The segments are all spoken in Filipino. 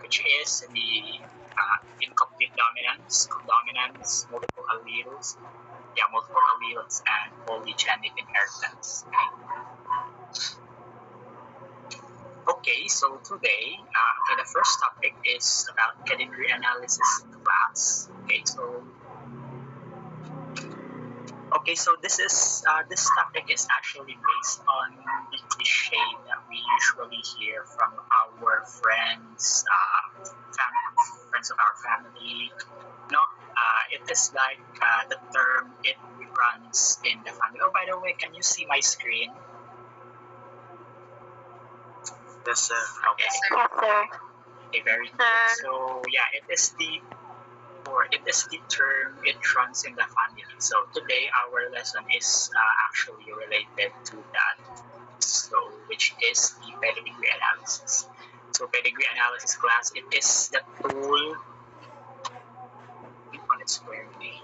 which is the incomplete dominance, multiple alleles, and polygenic inheritance. Okay, so today, the first topic is about pedigree analysis class. So this topic is actually based on the cliche that we usually hear from our friends, friends of our family. No, it is like the term "it runs in the family." Oh, by the way, can you see my screen? Yes, sir. Okay. Yes, sir. Okay, very good. So yeah, it is the term "it runs in the family." So today our lesson is actually related to that. So which is the pedigree analysis. So pedigree analysis class, it is the tool on its square way.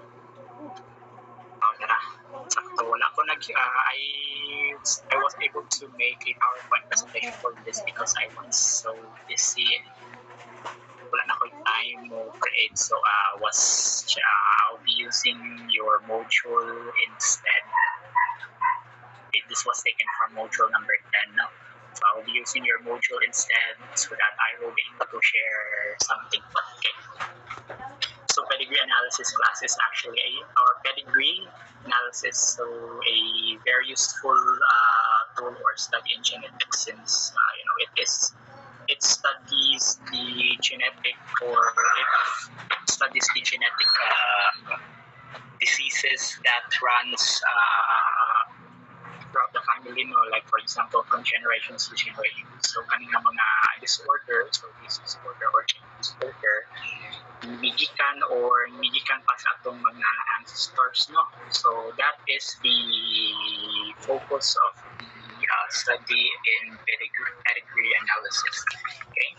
Sakto, wala ko I was able to make a PowerPoint presentation for this because I was so busy. Wala na ko time mo create, so I'll be using your module instead. Okay, this was taken from module number 10 now. So I'll be using your module instead so that I will be able to share something. Okay. So pedigree analysis class is actually our pedigree analysis, so a very useful tool or study in genetics since it studies the genetic diseases that runs throughout the family, like for example from generations to generations. So kanina mga disorder, so this disorder or disorder, migikan pa sa atong mga ancestors, no? So that is the focus of the study in pedigree analysis. Okay,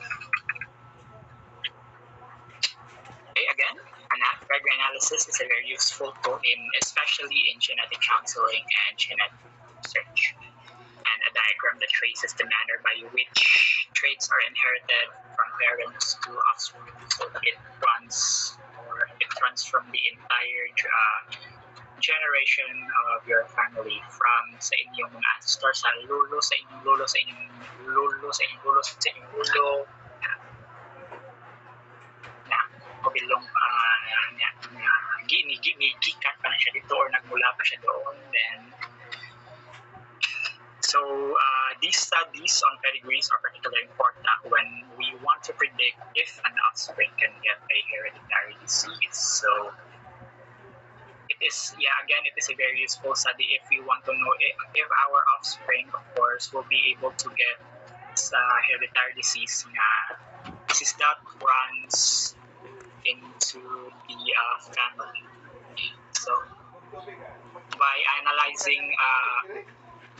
again, pedigree analysis is a very useful tool especially in genetic counseling and genetic research. And a diagram that traces the manner by which traits are inherited from parents to offspring. So it runs from the entire generation of your family, from sa inyong mga ancestors, sa lulo, sa inyong lulo, sa inyong lulo, sa inyong lulo, sa inyong lulo, na kabilong gikan pa na siya dito or nagmula pa siya doon. Then so these studies on pedigrees are particularly important when we want to predict if an offspring can get a hereditary disease. So it is a very useful study if we want to know if our offspring, of course, will be able to get hereditary disease that runs into the family. So by analyzing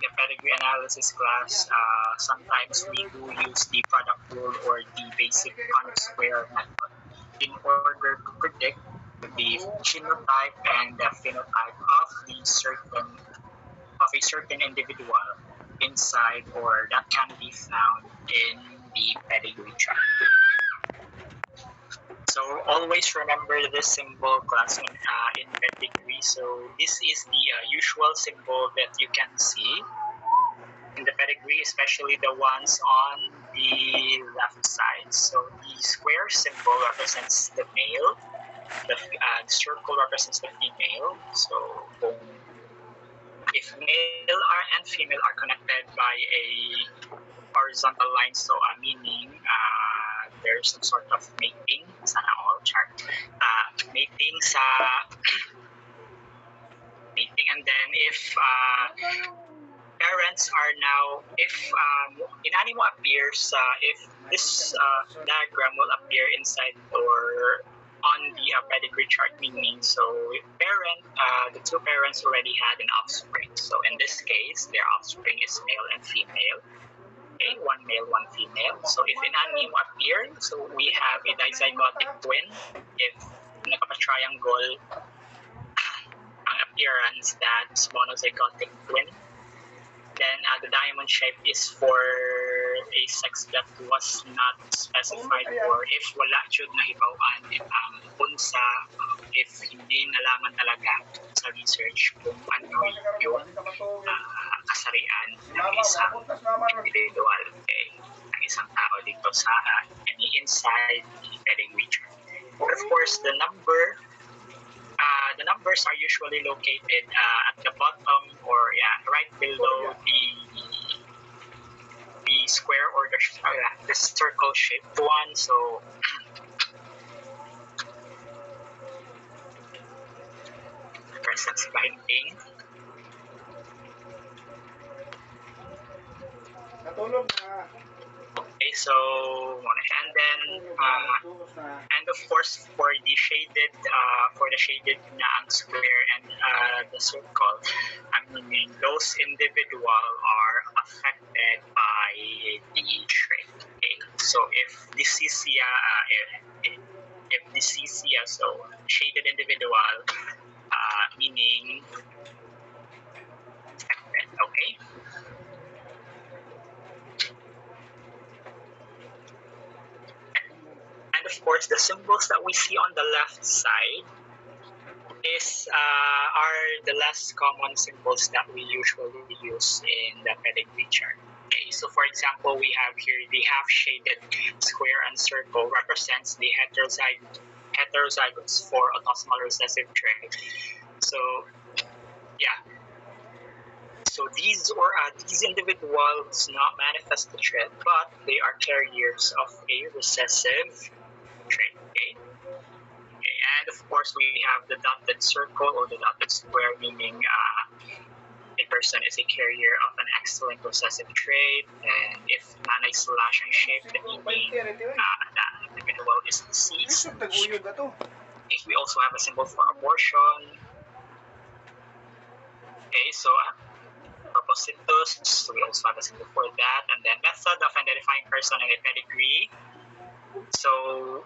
the pedigree analysis class, sometimes we do use the product rule or the basic Punnett square method in order to predict the genotype and the phenotype of a certain individual inside or that can be found in the pedigree chart. So always remember this symbol class in pedigree. So this is the usual symbol that you can see in the pedigree, especially the ones on the left side. So the square symbol represents the male, the circle represents the female. So if male and female are connected by a horizontal line, so meaning there's some sort of mating, sana all chart, mating, and then if parents are now, if inani mo appears, if this diagram will appear inside or on the pedigree chart, meaning so the two parents already had an offspring. So in this case, their offspring is male and female. Okay, one male, one female. So if inani mo appear, so we have a dizygotic twin. If nagpa-triangle ang appearance, that's monozygotic twin. Then the diamond shape is for a a sex that was not specified, or if wala jud nahibaw-an unsa, if hindi nalaman talaga sa research kung ano yung kasarian ng isang individual, okay, ng isang tao dito sa any inside the pedigree chart. But of course, the numbers are usually located at the bottom, or right below the square or the circle shaped one. So presence binding. Natulog na. Okay, so and then and of course for the shaded na ang square and the circle, I mean those individual are affected by the trait. Okay, so if this is so shaded individual, meaning affected. Okay. And of course, the symbols that we see on the left side are the less common symbols that we usually use in the pedigree chart. Okay, so for example, we have here the half-shaded square and circle represents the heterozygous for autosomal recessive trait. So so these individuals not manifest the trait, but they are carriers of a recessive trait. Okay? And of course, we have the dotted circle or the dotted square, meaning a person is a carrier of an excellent recessive trait, and if nanay slash ang shape, then meaning that individual is deceased. Okay, we also have a symbol for abortion. Okay, so propositus, we also have a symbol for that, and then method of identifying person in a pedigree. So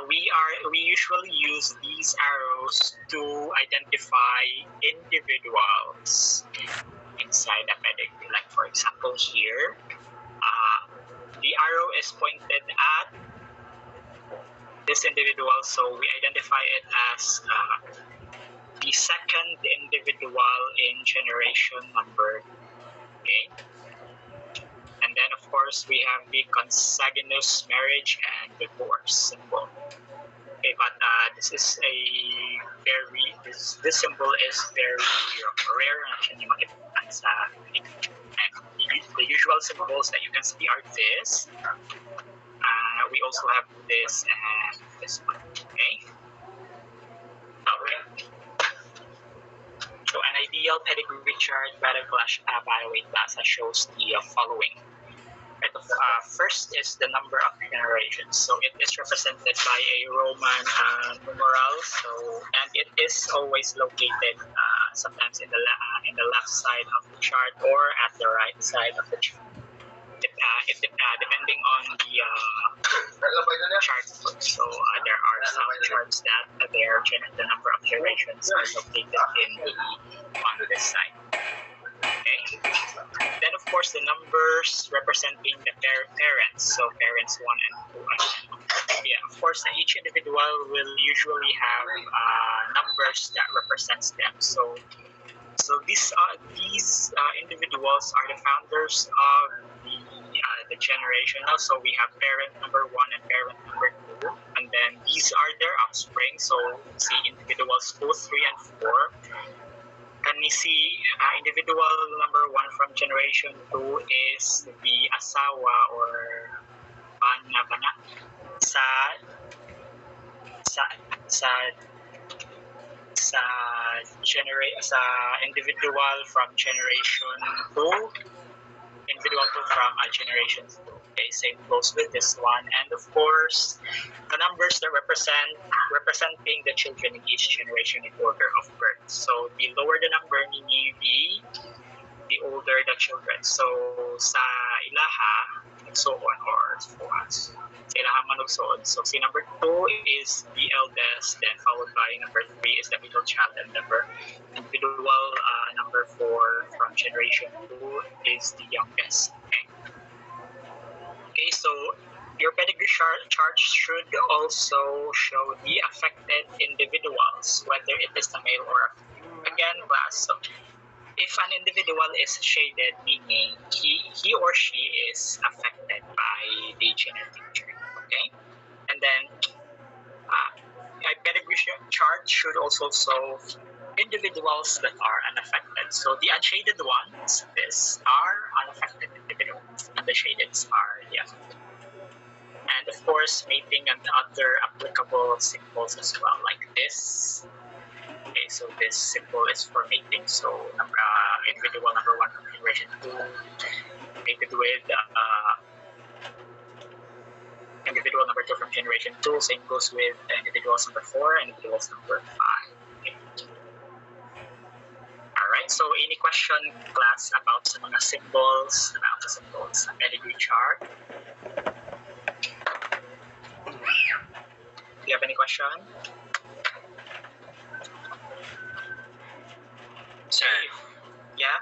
we usually use these arrows to identify individuals inside a pedigree. Like for example here, the arrow is pointed at this individual, so we identify it as the second individual in generation number. Okay. And then, of course, we have the consanguineous marriage and divorce symbol. Okay, but this symbol is very rare. The usual symbols that you can see are this. We also have this and this one. Okay. So an ideal pedigree chart by Bioweight Plaza shows the following. First is the number of generations. So it is represented by a Roman numeral. And it is always located sometimes in the left side of the chart or at the right side of the chart. Depending on the chart. So there are some charts that the number of generations are located on this side. Okay. Then of course the numbers representing the parents. So parents 1 and 2. Of course each individual will usually have numbers that represents them. So these individuals are the founders of the generation. Also, we have parent number 1 and parent number 2, and then these are their offspring. So see individuals 2, 3, and 4. Can we see individual number 1 from generation 2 is the asawa or bana sa individual from generation 2. Individual from generation 2. Okay, same goes with this one. And of course, the numbers that representing the children in each generation in order of birth. So the lower the number, meaning the older the children. So sa ilaha, nagsuon or sa ilaha manugsuon. So si number 2 is the eldest, then followed by number 3 is the middle child, and individual number 4 from generation 2 is the youngest. Okay. Okay, so your pedigree chart should also show the affected individuals, whether it is a male or a female. Again, class, so if an individual is shaded, meaning he or she is affected by the genetic trait, okay? And then a pedigree chart should also show individuals that are unaffected. So the unshaded ones, these are unaffected individuals, and the shaded are the affected. And of course, mating and other applicable symbols as well, like this. Okay, so this symbol is for mating. So individual number 1 from generation 2 mated with individual number 2 from generation 2. Same goes with individuals number 4 and individuals number 5. Okay. Alright, so any question, class, about sa mga symbols, sa pedigree chart? Do you have any question? Sir, Yeah?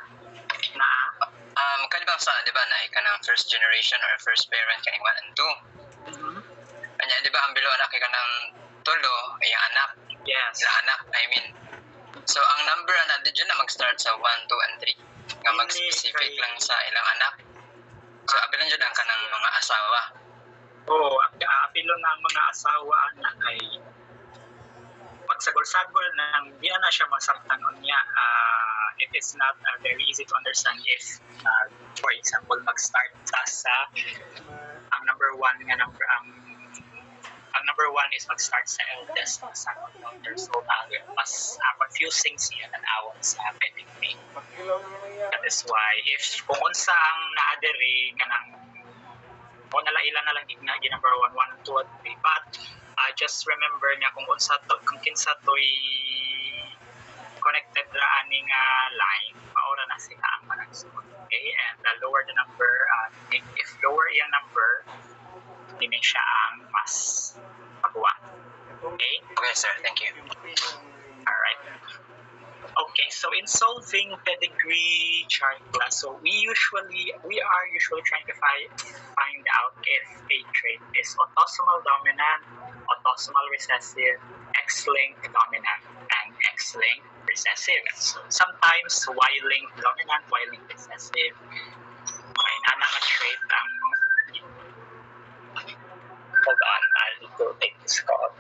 kanibang sa, di ba, na kanang first generation or first parent kaning 1 and 2. Kanya, di ba, ang bilo anak kanang tulo, yung anak, Yes. sila anak, I mean. So, ang number na, did yun na mag-start sa 1, 2, and 3? Nga mag-specific lang sa ilang anak. So, abilan dyan ang kanang mga asawa. Oo, apilo ng mga asawa na ay pagsagol-sagol ng di na siya masabtan niya, it is not very easy to understand if, for example, mag-start sa ang number 1 nga number ang number 1 is mag-start sa eldest na sa daughter. So, mas confusing siya ng awon sa pedigree. That is why, if kung unsa ang naadiri kanang o ilan na lang ginagi number 1, 1, 2, 3, but just remember niya kung kinsa to'y connected ra aning line, maura na sila ang managsunod. Okay? And the lower the number, if lower yung number, hindi siya ang mas mabuwan. Okay? Okay, sir. Thank you. Alright. Okay, so in solving pedigree chart class, so we are usually trying to find out if a trait is autosomal dominant, autosomal recessive, X-linked dominant, and X-linked recessive. So sometimes Y-linked dominant, Y-linked recessive, may nana nga trait ang hold on, I'll go take this call.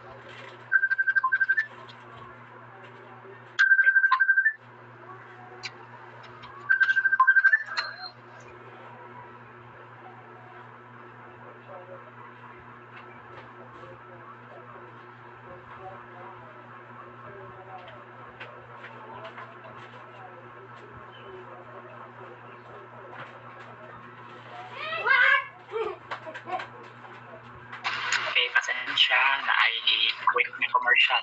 Pasensya na ay quick na commercial.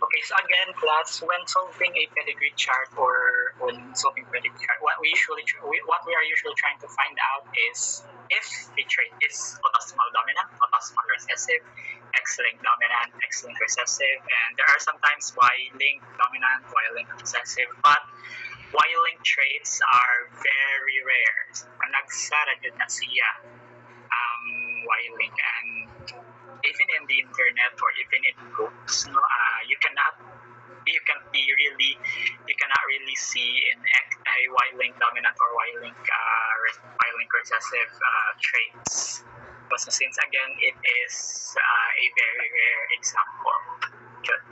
Okay, so again, class, when solving a pedigree chart or when solving pedigree chart, what we are usually trying to find out is if the trait is autosomal dominant, autosomal recessive, X-linked dominant, X-linked recessive, and there are sometimes Y-linked dominant, Y-linked recessive, but Y-linked traits are very rare. Nagsara dyan na siya Y-link, and even in the internet or even in books, you cannot really see in a Y-link dominant or Y-link recessive traits. But since again it is a very rare example.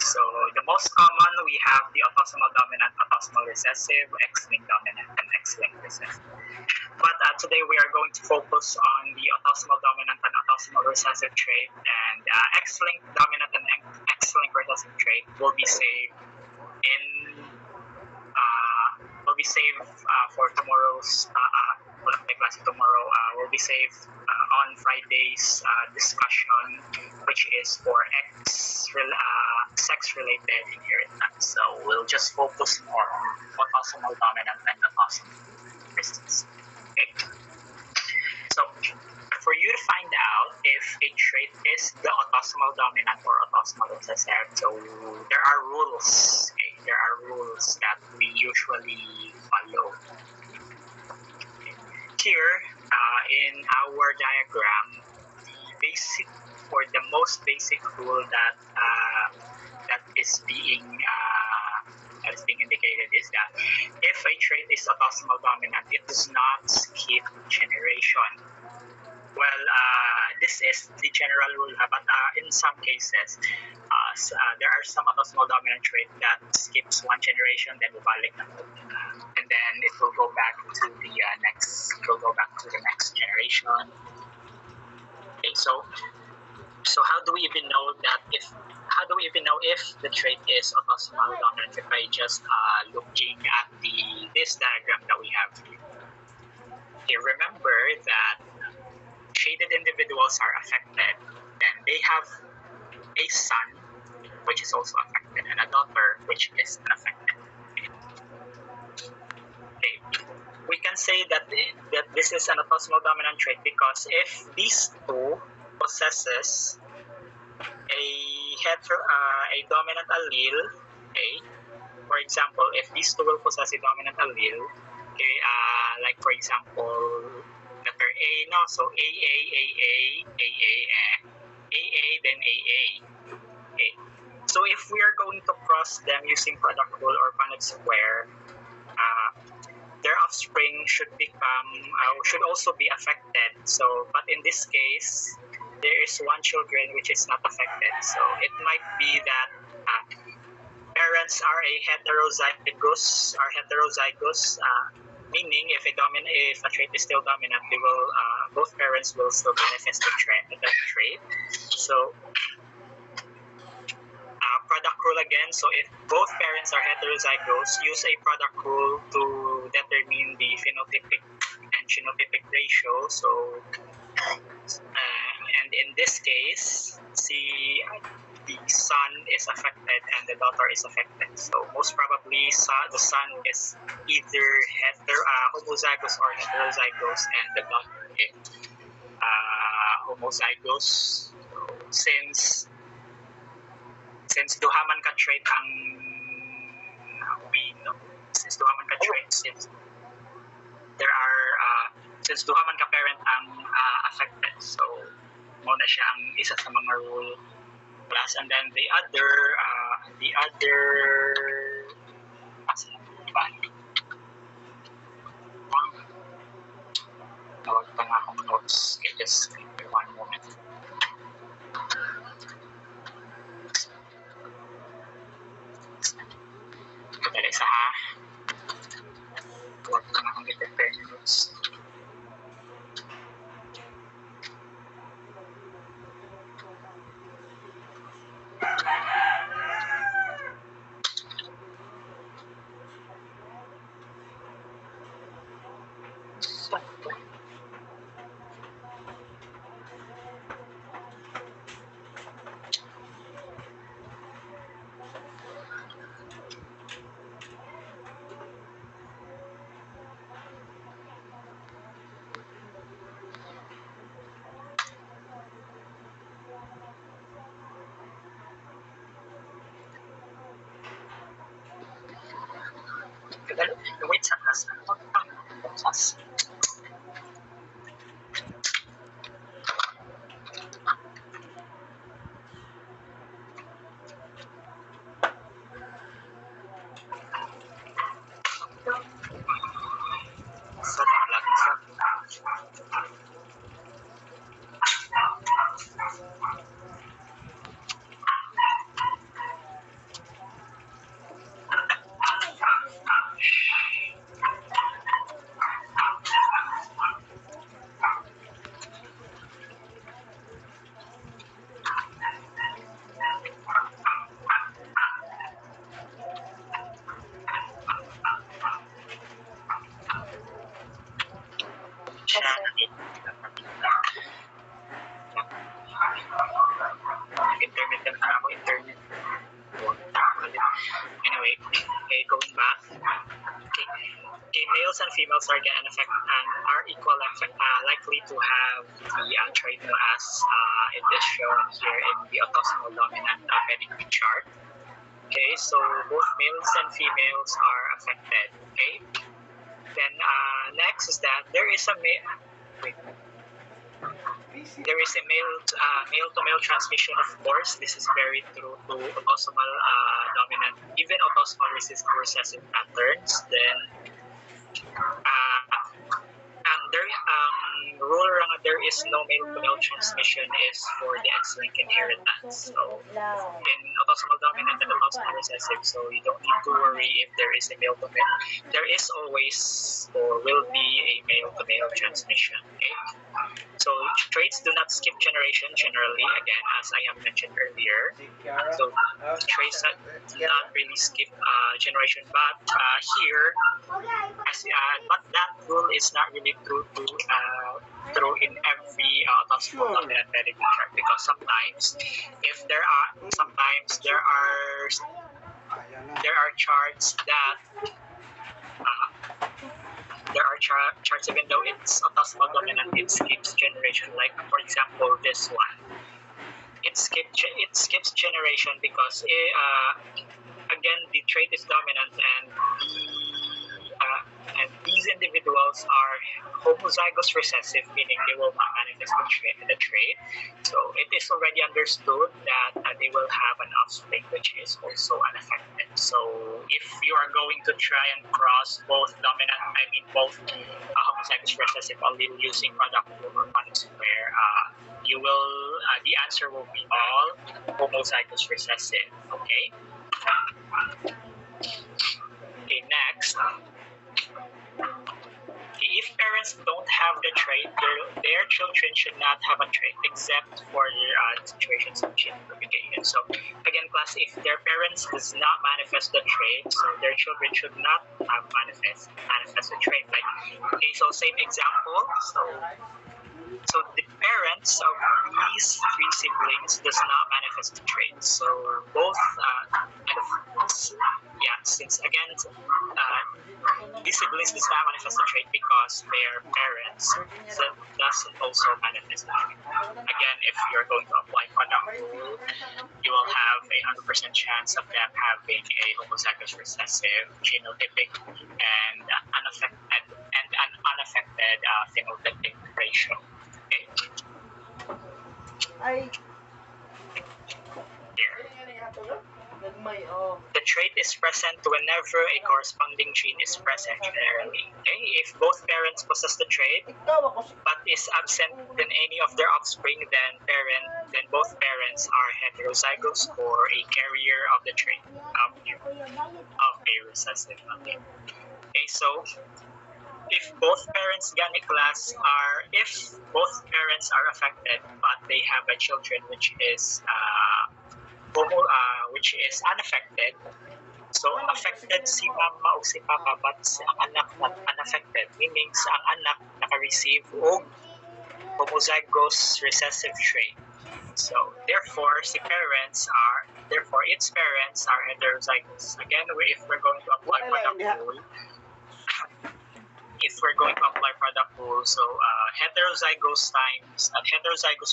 So the most common we have the autosomal dominant, autosomal recessive, X-linked dominant, and X-linked recessive. But today we are going to focus on the autosomal dominant and autosomal recessive trait, and X-linked dominant and X-linked recessive trait will be saved for tomorrow's class tomorrow. Will be saved on Friday's discussion, which is for sex-related inheritance. So we'll just focus more on autosomal dominant and autosomal recessive. Okay. So for you to find out if a trait is the autosomal dominant or autosomal recessive, so there are rules. Okay? There are rules that we usually follow. Okay. Here, in our diagram, basic or the most basic rule that is being indicated is that if a trait is autosomal dominant, it does not skip generation. Well, this is the general rule, but in some cases, there are some autosomal dominant trait that skips one generation, then bubalik na to, and then it will go back to the next generation. Okay, so how do we even know if the trait is autosomal dominant if I just looking at this diagram that we have here? Okay, remember that shaded individuals are affected, then they have a son which is also affected and a daughter which is unaffected. Okay, we can say that this is an autosomal dominant trait because if these two possesses a dominant allele, okay, for example, if these two will possess a dominant allele, okay, like for example, letter A, no, so AA, then AA. Okay. So if we are going to cross them using product rule or Punnett square, their offspring should also be affected. So, but in this case, there is one children which is not affected. So it might be that parents are heterozygous, meaning if a trait is still dominant, they will both parents will still manifest the trait. So product rule again. So if both parents are heterozygous, use a product rule to determine the phenotypic and genotypic ratio. So and in this case, see the son is affected and the daughter is affected. So most probably the son is either homozygous or heterozygous, and the daughter is homozygous. So, since duhaman ka trait ang since duhaman ka trait, since duhaman ka parent ang affected, so muna siya ang isa sa mga rule plus, and then the other tawag pa nga akong notes. Okay, just give me one moment. Kadali sa tawag pa nga akong i-prepare notes. Wait sa class. Anyway, okay, going back. Okay, males and females are likely to have the trait as it is shown here in the autosomal dominant pedigree chart. Okay, so both males and females are affected. Okay, then next is that there is a there is a male-to-male transmission, of course. This is very true to autosomal dominant, even autosomal recessive patterns. Then, there is no male-to-male transmission is for the X-linked inheritance. So, in autosomal dominant and autosomal recessive, so you don't need to worry if there is a male-to-male. There is always or will be a male-to-male transmission. Okay. So traits do not skip generation generally, again, as I have mentioned earlier. So traits do not really skip generation, but here, but that rule is not really true in every autosomal dominant pedigree chart, because sometimes there are charts that charts, even though it's autosomal dominant, it skips generation. Like, for example, this one. It skips generation because, again, the trait is dominant, and these individuals are homozygous recessive, meaning they will not manifest the trait. So it is already understood that they will have an offspring which is also unaffected. So if you are going to try and cross both homozygous recessive allele using product rule or Punnett square, you will the answer will be all homozygous recessive. Okay. Okay. Next. If parents don't have the trait, their children should not have a trait except for situations of gene amplification. So again, class, if their parents does not manifest the trait, so their children should not have manifest the trait. Like, okay, so same example. So the parents of these three siblings does not manifest the trait. So both, since again, these siblings does not manifest the trait because their parents doesn't also manifest the trait. Again, if you're going to apply product rule, you will have 100% chance of them having a homozygous recessive genotypic and an unaffected phenotypic ratio. Okay. Here. The trait is present whenever a corresponding gene is present generally. Okay? If both parents possess the trait but is absent in any of their offspring, then both parents are heterozygous or a carrier of the trait of a recessive allele. Okay, so if both parents are affected but they have a children which is unaffected. So affected si mama o si papa but ang anak not unaffected, meaning ang anak naka-receive og homozygous recessive trait. So therefore its parents are heterozygous. Again, if we're going to apply product rule, so heterozygous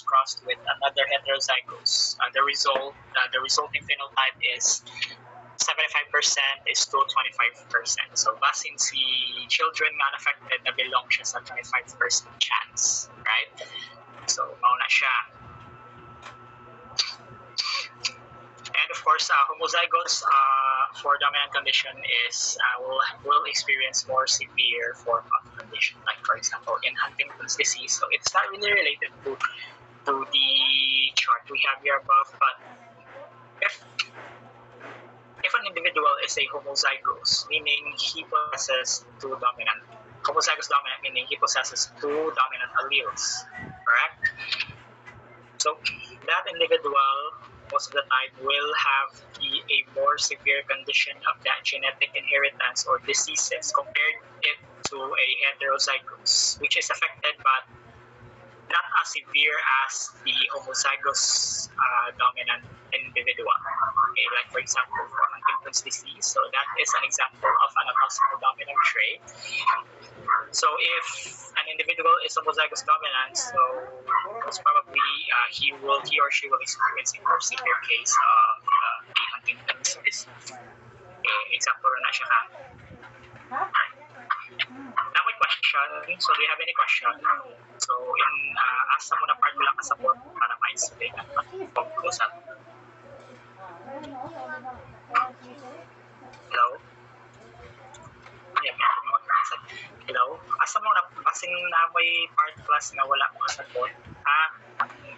crossed with another heterozygous, the resulting phenotype is 75% is to 25%. So basin si children na unaffected na belong siya sa 25% chance, right? So mauna siya. And of course, homozygous for dominant condition is will experience more severe form of condition, like for example in Huntington's disease. So it's not really related to the chart we have here above, but if an individual is a homozygous, meaning he possesses two dominant, homozygous dominant meaning he possesses two dominant alleles, correct? So that individual most of the time will have a more severe condition of that genetic inheritance or diseases compared it to a heterozygous, which is affected but not as severe as the homozygous dominant individual. Okay, like for example for Huntington's disease, so that is an example of an autosomal dominant trait. So if an individual is homozygous dominant, so most probably he or she will experience a more severe case of the Huntington's disease. Okay, example na siya ha. Now my question, so do you have any question? So asa mo na part mo lang kasabot para ma-explain at mag-focus at hello? Ay, hello? Asa mo na, basing na may part class na wala mo kasabot,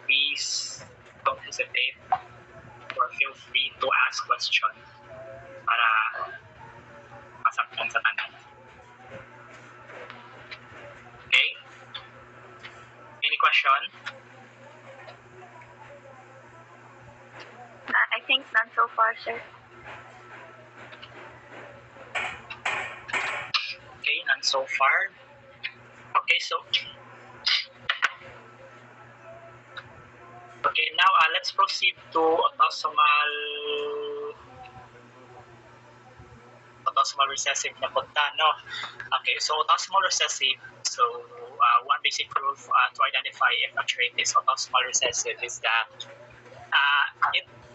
please don't hesitate or feel free to ask question para masaktan sa tanan. Okay? Any question? I think none so far, sir. Okay, none so far. Okay, so okay, now let's proceed to autosomal recessive na punta, no? Okay, so autosomal recessive, so one basic rule to identify if a trait is autosomal recessive is that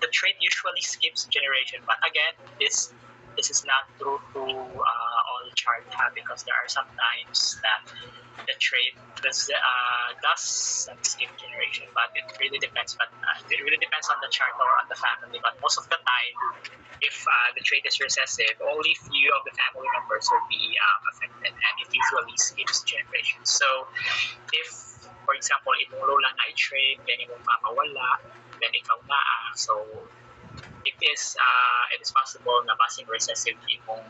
the trait usually skips generation, but again, this is not true to all chart because there are some times that the trait does skip generation, but it really depends. But it really depends on the chart or on the family. But most of the time, if the trait is recessive, only few of the family members will be affected, and it usually skips generation. So, if, for example, imong lola na i-trait, then imong mama wala, then ikaw na, so it is possible na basing recessive imong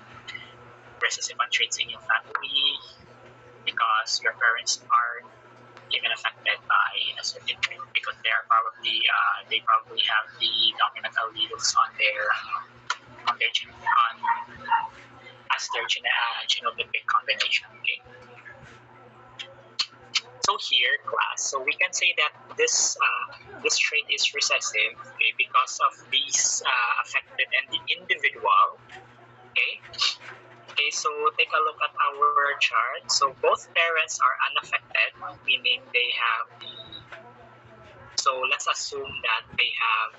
recessive ang traits in your family because your parents are even affected by a certain trait because they probably have the dominant alleles on their as their genotypic combination. Okay. So here, class. So we can say that this trait is recessive, okay, because of these affected and the individual. Okay. Okay, so take a look at our chart. So both parents are unaffected, meaning they have so let's assume that they have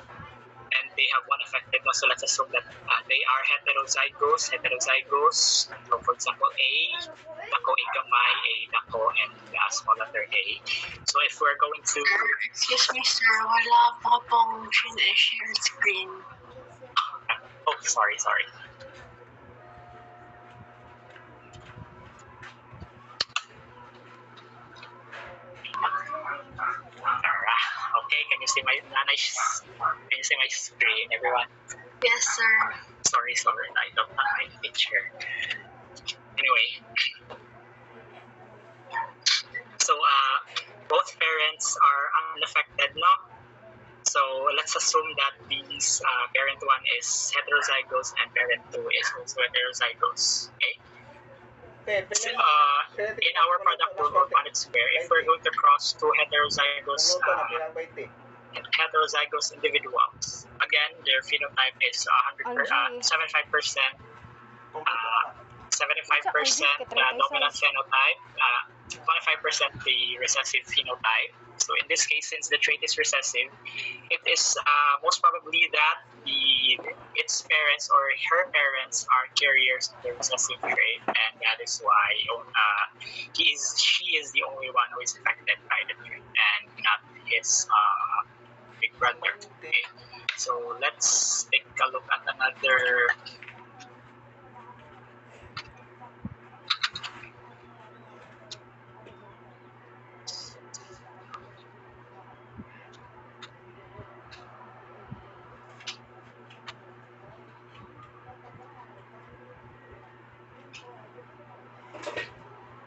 one affected. So let's assume that they are heterozygous. So for example, A, dako, A gamay, A dako, and small letter A. So if we're going to... Excuse me, sir. Wala pa pong share screen. Oh, sorry. Okay, can you see my screen, everyone? Yes, sir. Sorry, I don't have my picture. Anyway, so both parents are unaffected, no? So let's assume that these parent 1 is heterozygous and parent 2 is also heterozygous. Okay. So, in our product rule or Punnett square, if we're going to cross two heterozygous individuals, again, their phenotype is 75% dominant phenotype, 25% the recessive phenotype. So in this case, since the trait is recessive, it is most probably that its parents or her parents are carriers of the recessive trait, and that is why she is the only one who is affected by the trait, and not his big brother. Okay, so let's take a look at another.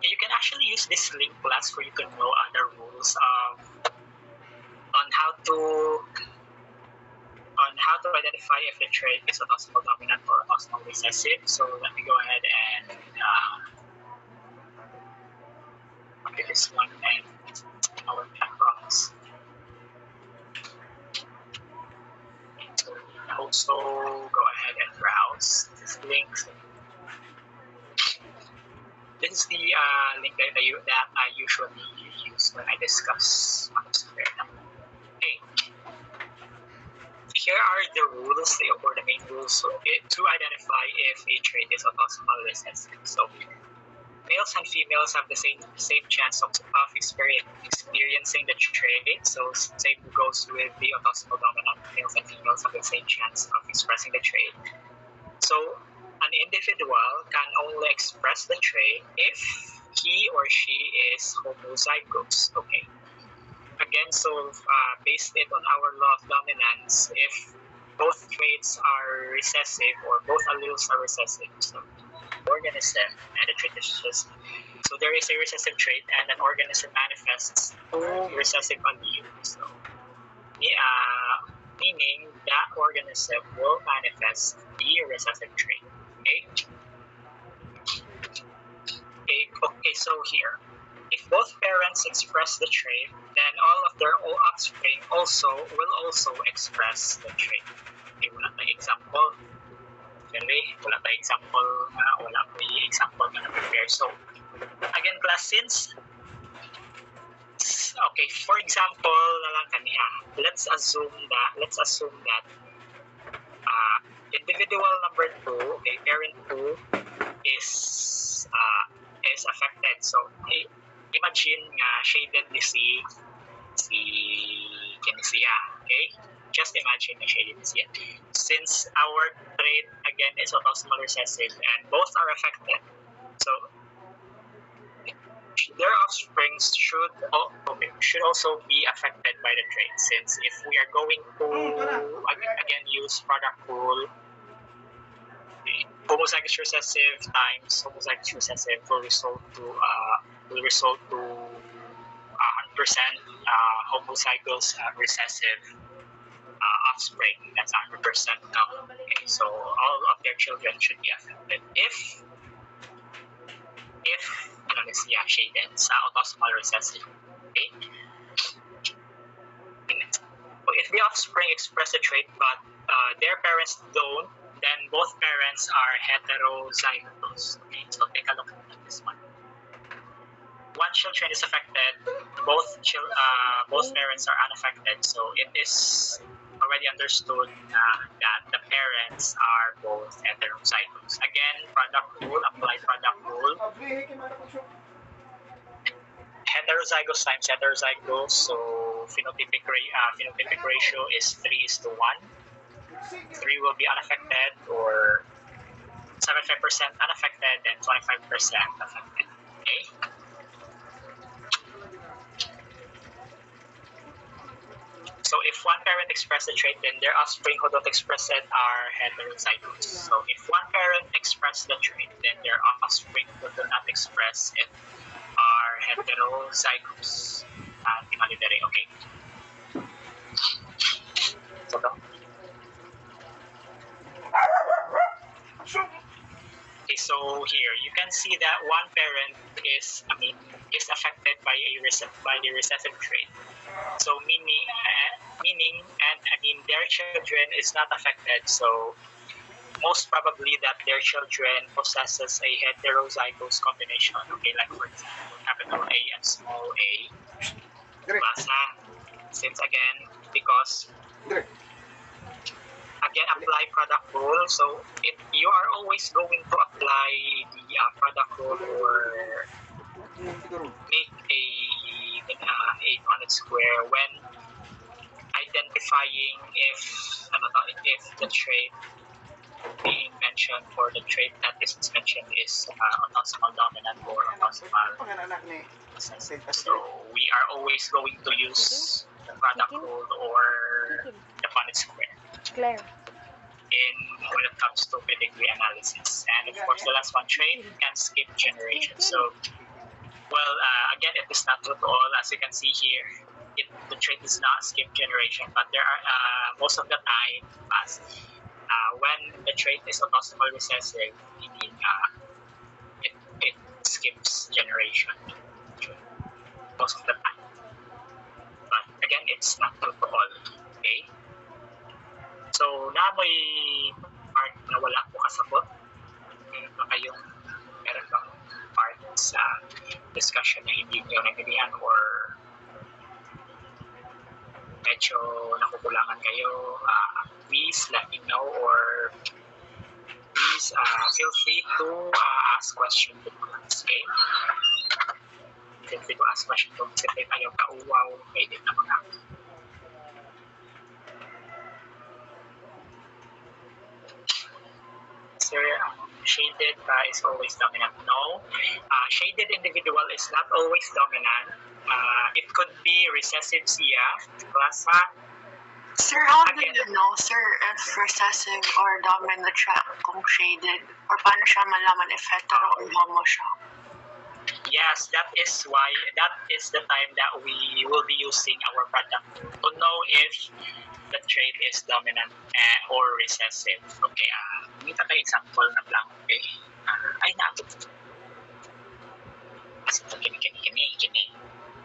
You can actually use this link class for you to know other rules on how to identify if the trait is autosomal dominant or autosomal recessive. So let me go ahead and copy this one and our backgrounds. So also go ahead and browse this link. This is the link that I usually use when I discuss software. Okay. Here are the rules, or the main rules to identify if a trait is autosomal recessive. So males and females have the same chance of experiencing the trait. So same goes with the autosomal dominant. Males and females have the same chance of expressing the trait. So an individual can only express the trait if he or she is homozygous. Okay. Again, so based it on our law of dominance, if both traits are recessive or both alleles are recessive, so organism and the trait is just, so there is a recessive trait and an organism manifests two recessive alleles. So, meaning that organism will manifest the recessive trait. Okay, so here, if both parents express the trait, then all of their offspring will also express the trait. Okay, wala pa example. Wala pa example na prepare. So, again class, since, okay, for example, na lang kaniya, let's assume that individual number 2, okay, parent 2 is affected. So, imagine nga shaded ni si Kinesia, okay? Just imagine na shaded ni siya. Since our trait again is autosomal recessive and both are affected, so their offspring should also be affected by the trait. Since if we are going to again use product rule, homozygous recessive times homozygous recessive will result to 100% homozygous recessive offspring. That's 100% now. Okay, so all of their children should be affected if shaded sa autosomal recessive. Okay. So if the offspring express the trait but their parents don't, then both parents are heterozygous. Okay, so take a look at this one. One children is affected, both parents are unaffected. So it is already understood that the parents are both heterozygous. Again, apply product rule. Heterozygous times heterozygous. So phenotypic ratio is 3:1. 3 will be unaffected, or 75% unaffected and 25% affected. Okay. So if one parent expresses the trait, then their offspring who don't express it are heterozygous. So if one parent expresses the trait, then their offspring who do not express it are heterozygous. Okay. Okay, so here you can see that one parent is affected by the recessive trait. So meaning their children is not affected. So most probably that their children possesses a heterozygous combination. Okay, like for example, capital A and small a. Basa, since again, because again, apply product rule. So if you are always going to apply the product rule or make a Punnett square when identifying if the trait being mentioned or the trait that is mentioned is autosomal dominant or autosomal recessive. So we are always going to use the product rule or the Punnett square when it comes to pedigree analysis. And of course, the last one, trait can skip generation. So, well, again, it is not true to all. As you can see here, the trait is not skip generation, but there are most of the time, when the trait is autosomal recessive, meaning it skips generation most of the time. But again, it's not true to all. Okay. So, may part na wala po kasabot. Meron bang part sa discussion na hindi nyo nagilihan or medyo nakukulangan kayo, please let me know or please feel free to ask questions to us, okay? Feel free to ask questions kung siyempre kayo kauwaw, pwede na mga Sir, shaded is always dominant. No, shaded individual is not always dominant. It could be recessive siya, klasa. Sir, how do you know, sir, if recessive or dominant siya kung shaded? Or paano siya malaman if hetero or homo siya? Yes, that is the time that we will be using our product to know if the trait is dominant or recessive. Okay, dito tayo example na blank. Okay, ay nato.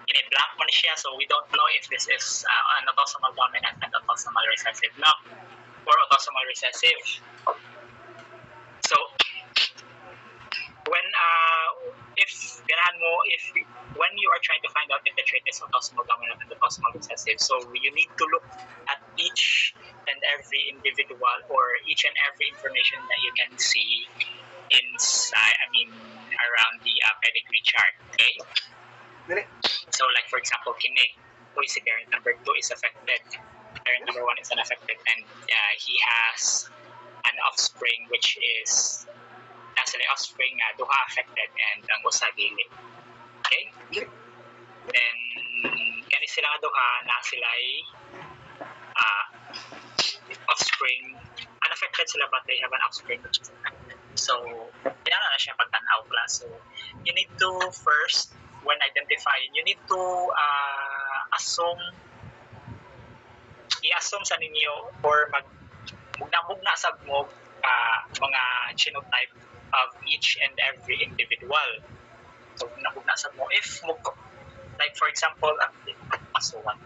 Kini blank mo na siya, so we don't know if this is an autosomal dominant and autosomal recessive, no? Or autosomal recessive. So, when you are trying to find out if the trait is autosomal dominant and autosomal recessive, so you need to look at each and every individual or each and every information that you can see inside, around the pedigree chart, okay? So like for example, kini, si parent number 2 is affected, parent number 1 is unaffected, and he has an offspring which is actually offspring duha affected and ang usa dili. Okay? Then kani sila nga duha na sila ay offspring unaffected sila but they have an offspring which is affected. So kailangan na siya pagtanaw class. So you need to first, when identifying, you need to i-assume sa ninyo or mugna sa mo mga genotype of each and every individual. So mugna sa mo if like for example pasuwan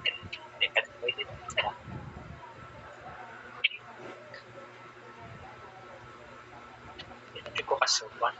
hindi ko pasuwan.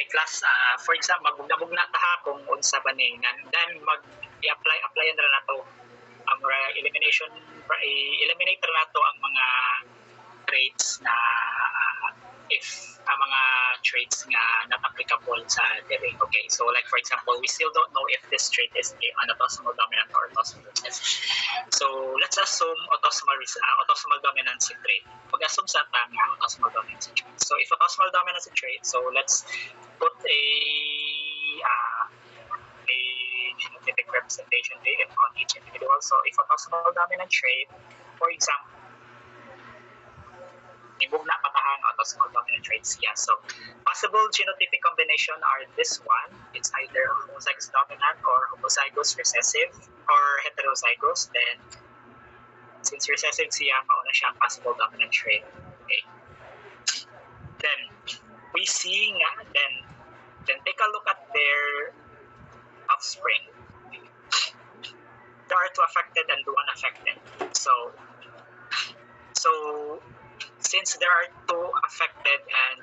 Class, for example, magmugna ta ha kung unsa ba ni then i-apply na nato ang eliminate na nato ang mga traits na if ang mga traits nga not applicable sa diri. Okay, so like for example, we still don't know if this trait is an autosomal dominant or autosomal recessive. So let's assume autosomal dominancy trait. Pag-assume sa ta nga autosomal dominancy trait. So if autosomal dominancy trait, so let's put a genotypic representation on each individual. So if autosomal dominant trait, for example, ibugna patahang autosomal dominant traits. Yeah, so possible genotypic combination are this one. It's either homozygous dominant or homozygous recessive or heterozygous. Then since recessive siya, mauna siyang possible dominant trait. Okay. Then we see nga, then take a look at their offspring. There are 2 affected and 2 unaffected. So since there are 2 affected and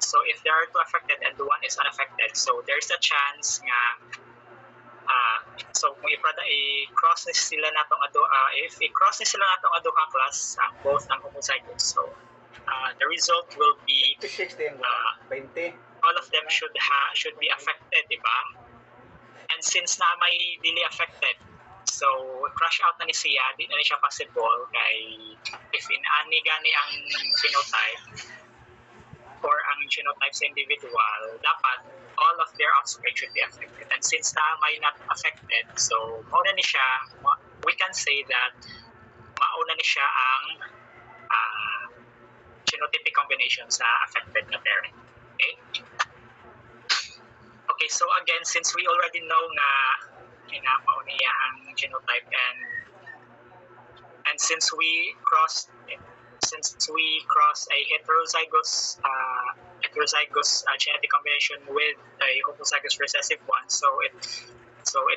so if there are 2 affected and 1 is unaffected, so there's a chance nga so kung i-cross ni sila natong if i-cross ni sila natong aduha class both ang homozygous, so the result will be 20. all of them should be affected, di ba? And since na may dili affected, so crush out na ni siya, di na siya possible kay if in-ani gani ang phenotype or ang genotype sa individual, dapat all of their offspring should be affected. And since na may not affected, so mauna ni siya, we can say that mauna ni siya ang genotypic combination sa affected na parent. Okay? Okay, so again, since we already know na kinapauniyahang genotype and since we cross a heterozygous genetic combination with a homozygous recessive one, so it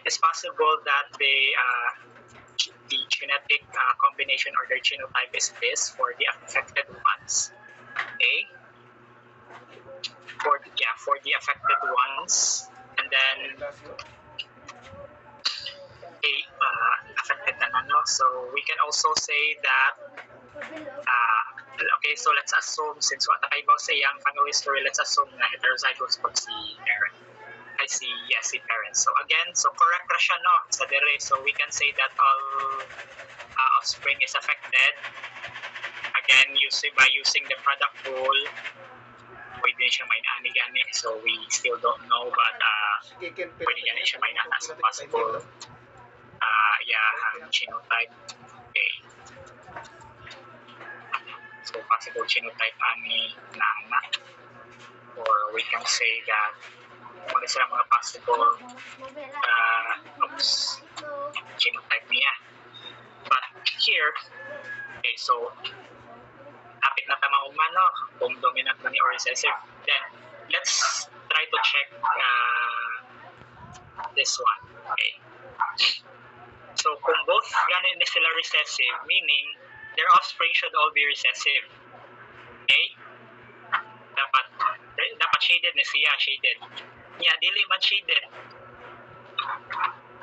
is possible that the genetic combination or their genotype is this for the affected ones. Okay, for the affected ones, and then affected na no. So we can also say that okay, so let's assume, since what I was saying family history, let's assume na heterozygous po si parent. Si parents. So again, so correct ra siya no sa dere. So we can say that all offspring is affected. Again, by using the product rule, pwede siya may ani-gani. So we still don't know, but pwede gani siya may as possible ang genotype. Okay. So possible genotype ani nana, or we can say that kung sila mga possible genotype niya. But here, okay, so kapit na tama umano kung dominant man or recessive. Then let's try to check this one. Okay. So kung both ganin ni sila recessive, meaning their offspring should all be recessive. Okay? Dapat shaded na siya, shaded. Yeah, dili man shaded.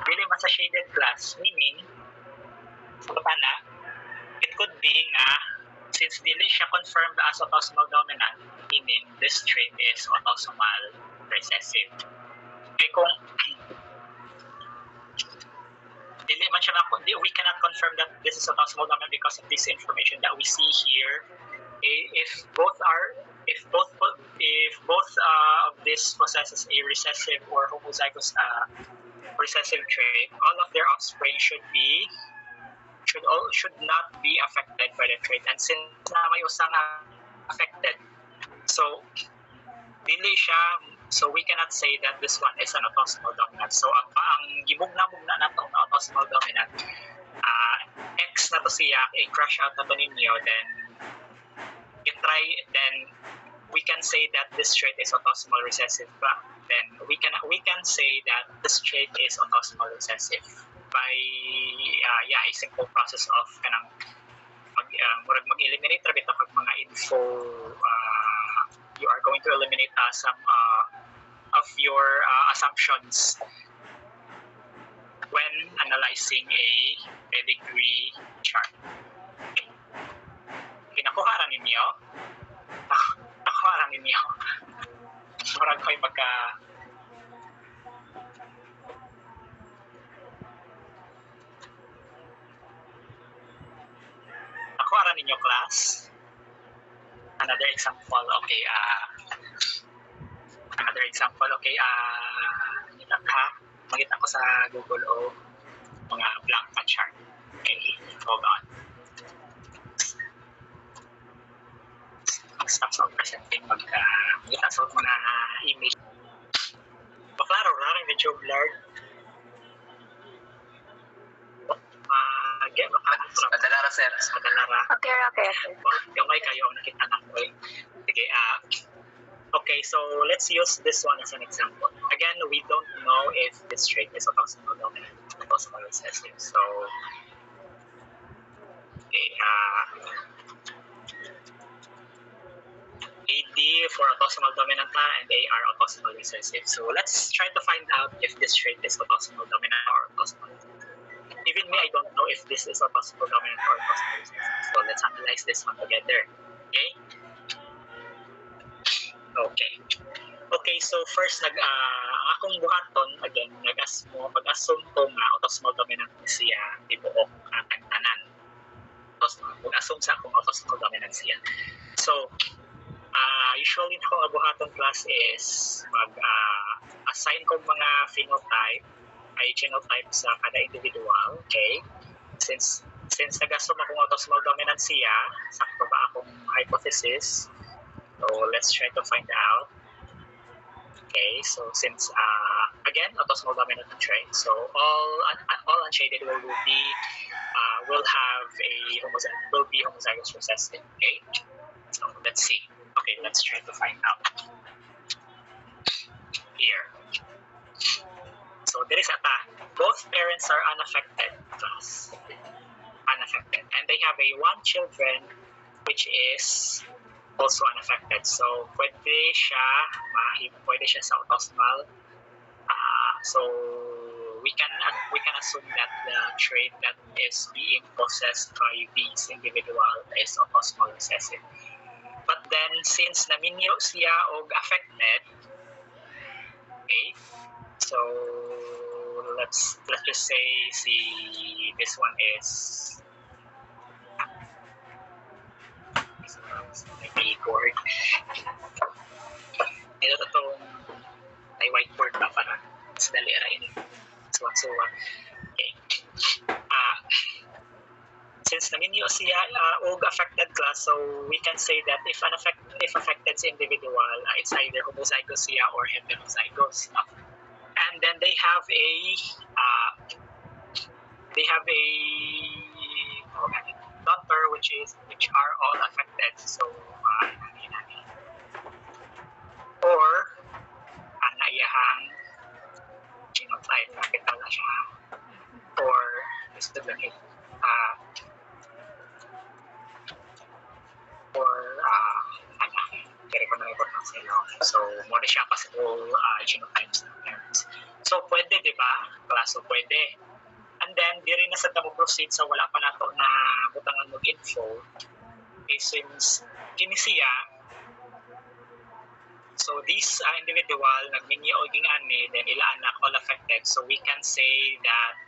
Dili man sa shaded class, meaning na, it could be na since dili siya confirmed as autosomal dominant, meaning this trait is autosomal recessive. Okay, kung dili man siya we cannot confirm that this is autosomal dominant because of this information that we see here. If both of this possesses a recessive or homozygous recessive trait, all of their offspring should not be affected by the trait. And since na may usang affected, so dili siya, so we cannot say that this one is an autosomal dominant. So ang gibugna-bugna na itong autosomal dominant, X na to siya, crush out na to ninyo, then we can say that this trait is autosomal recessive. Then we can say that this trait is autosomal recessive by a simple process of kanang mag-eliminate rabit pag mga info. You are going to eliminate some of your assumptions when analyzing a pedigree chart. Nakuha ninyo. Murag ko'y nakuha ninyo, class. Another example, okay. Magita ko sa Google o mga blank chart. Okay, hold on. Stop sa presenting magkita sa mga image. Baklaro, raring medyo blurred. Madalara, sir. Madalara. Okay. Gamay kayo ang nakita na ko. Sige, okay, so let's use this one as an example. Again, we don't know if this trait is autosomal dominant or autosomal recessive. So, okay, AD for autosomal dominant and AR autosomal recessive. So let's try to find out if this trait is autosomal dominant or autosomal recessive. Even me, I don't know if this is autosomal dominant or autosomal recessive. So let's analyze this one together. Okay, so first ang akong buhaton, again, mag-assume ko nga autosomal dominant siya tibuok ang tanan. Mag-assume sa akong autosomal dominant siya. So, usually akong buhaton class is mag-assign ko mga phenotype ay genotype sa kada individual. Okay, since nag-assume akong autosomal dominant siya, sakto ba akong hypothesis? So let's try to find out. Okay, so since again autosomal dominant trait, so all unshaded will have a homozygous recessive. Okay, so let's see. Okay, let's try to find out here. So there is both parents are unaffected, and they have one children which is also unaffected. So pwede siya sa autosomal. So we can assume that the trait that is being possessed by this individual is autosomal recessive. But then since naminyo siya og affected, okay, so let's just say this one is maybe board. Ito itong may whiteboard pa para mas dali ra ini. So okay. Since naminyo siya og affected class, so we can say that if affected sa individual, it's either homozygous siya or heterozygous. And then they have a daughter which are all affected. So or ana iyahang genotype nakita na siya or listed lang kaya ko na importance nila. So mo na siya possible genotypes ng parents. So pwede, di ba? Klaso pwede. And then di rin na sa tamo proceed sa wala pa nato na butangan mo info. Okay, since kini siya, so this individual nagminyo og ingani, then ila anak all affected. So we can say that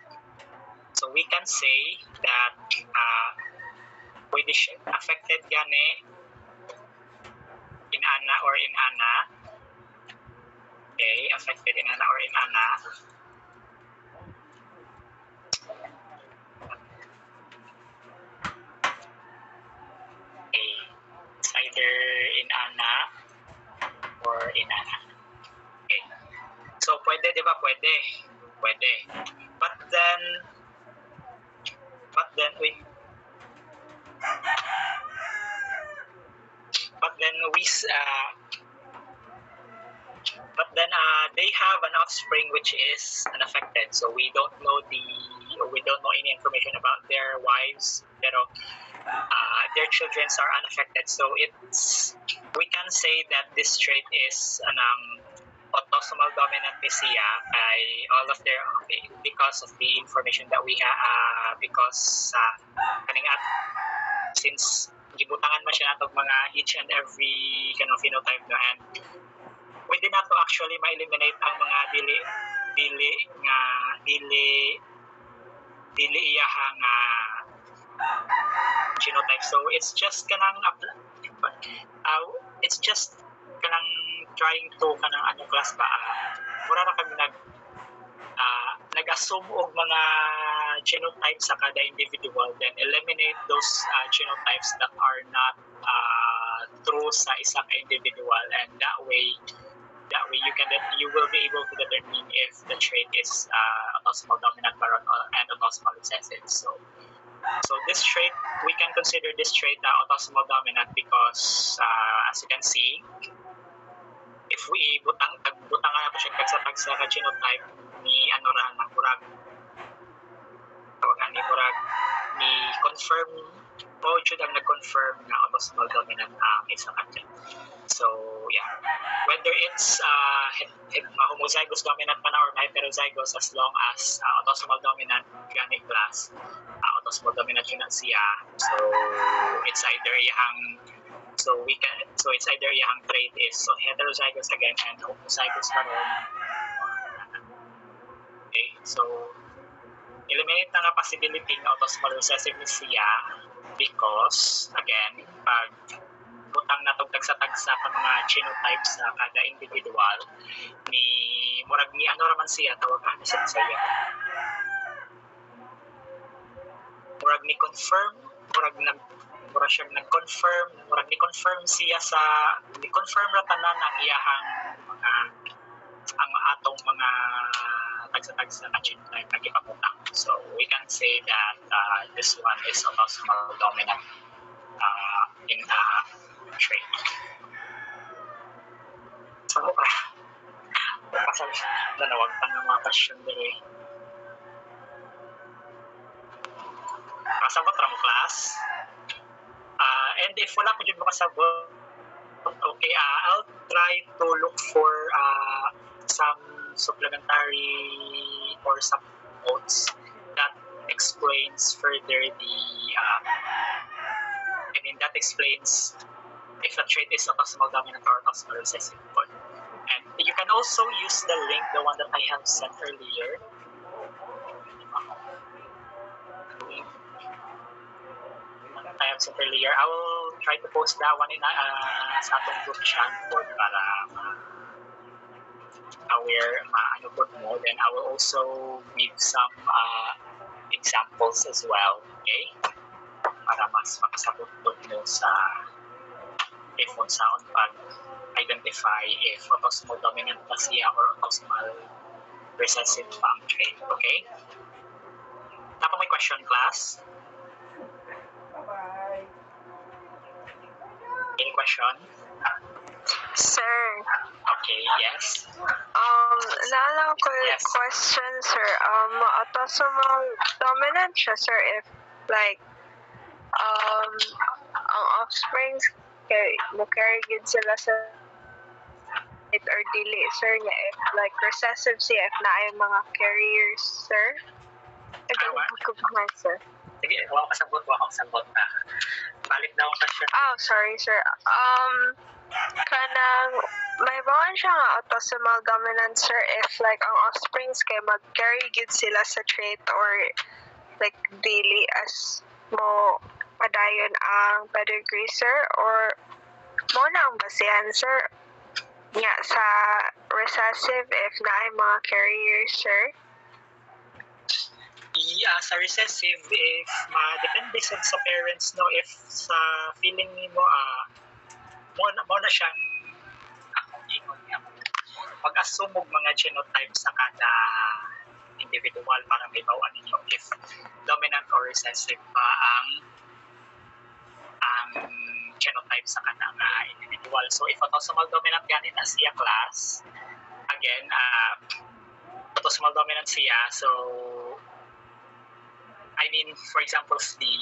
pwede siya affected gani in ana or in ana. Okay, affected in ana or in ana. Okay, it's either in ana or in ana. Okay, so pwede, di ba? Pwede. But then they have an offspring which is unaffected. So we don't know any information about their wives, pero their children are unaffected. So we can say that this trait is autosomal dominant siya by all of their because of the information that we have because since gibutangan man siya natong mga each and every kind of phenotype no, and pwede na to actually ma-eliminate ang mga dili iyahang genotype. So it's just kanang trying to kanang class ba mura na kami nag-assume og mga genotypes sa kada individual, then eliminate those genotypes that are not true sa isang individual, and that way you will be able to determine if the trait is autosomal dominant and autosomal recessive. So this trait, we can consider this trait autosomal dominant because as you can see, if we butangan nato siya sa genotype ni murag ni confirm o jud ang nag-confirm na autosomal dominant isa kanya. So yeah, whether it's homozygous dominant pa na or heterozygous, as long as autosomal dominant gani class, autosomal dominant yun siya. So it's either iyang trait is heterozygous again and homozygous pa rin. Okay, so eliminate na nga possibility ng autosomal recessive siya because again, pag butang na tagsa-tagsa ka mga genotypes sa kada individual ni murag ni raman siya tawagan siya sa iya. Murag ni confirm ni confirm siya sa ni confirm ra tanan ang iyahang mga ang atong mga tagsa-tagsa na genotype nagipangutang. So we can say that this one is autosomal dominant in trait. So, pasal nanawag pa ng mga question diri. Kasabot ra mo class. And if wala ko dyan makasabot, okay, I'll try to look for some supplementary or some notes that explains further that explains if a trait is autosomal dominant or autosomal recessive. And you can also use the link, the one that I have sent earlier. I have sent earlier. I will try to post that one in sa atong group chat board para aware maano po mo. Then I will also give some examples as well. Okay? Para mas makasabot po mo sa if unsaon pag-identify if autosomal dominant ba siya or autosomal recessive ba ang trait. Okay? Napa may question, class? Any question? Sir, Okay, yes. naalala ko Yes. question, sir. Autosomal dominant siya, sir, if like ang offspring carry gid sila sa it or dili, sir, niya if like recessive siya if naay mga carriers, sir. Nagkalimut ko pa nga, sir. Sige, wala kasabot na. Balik daw ang question. Oh, sorry, sir. Kanang may bawaan siya nga autosomal dominant, sir, if like ang offsprings kay mag-carry gid sila sa trait or like dili as mo padayon ang pedigree, sir, or mo na ang basihan, sir, nga sa recessive if naay mga carriers, sir. Yeah, sa recessive, if depende sa parents, no, if sa feeling mo mo na siyang pag-assume mga genotype sa kada individual para may bawaan ninyo if dominant or recessive ba ang genotype sa kada individual. So if autosomal dominant ganit na siya, class, again, autosomal dominant siya, so I mean, for example, the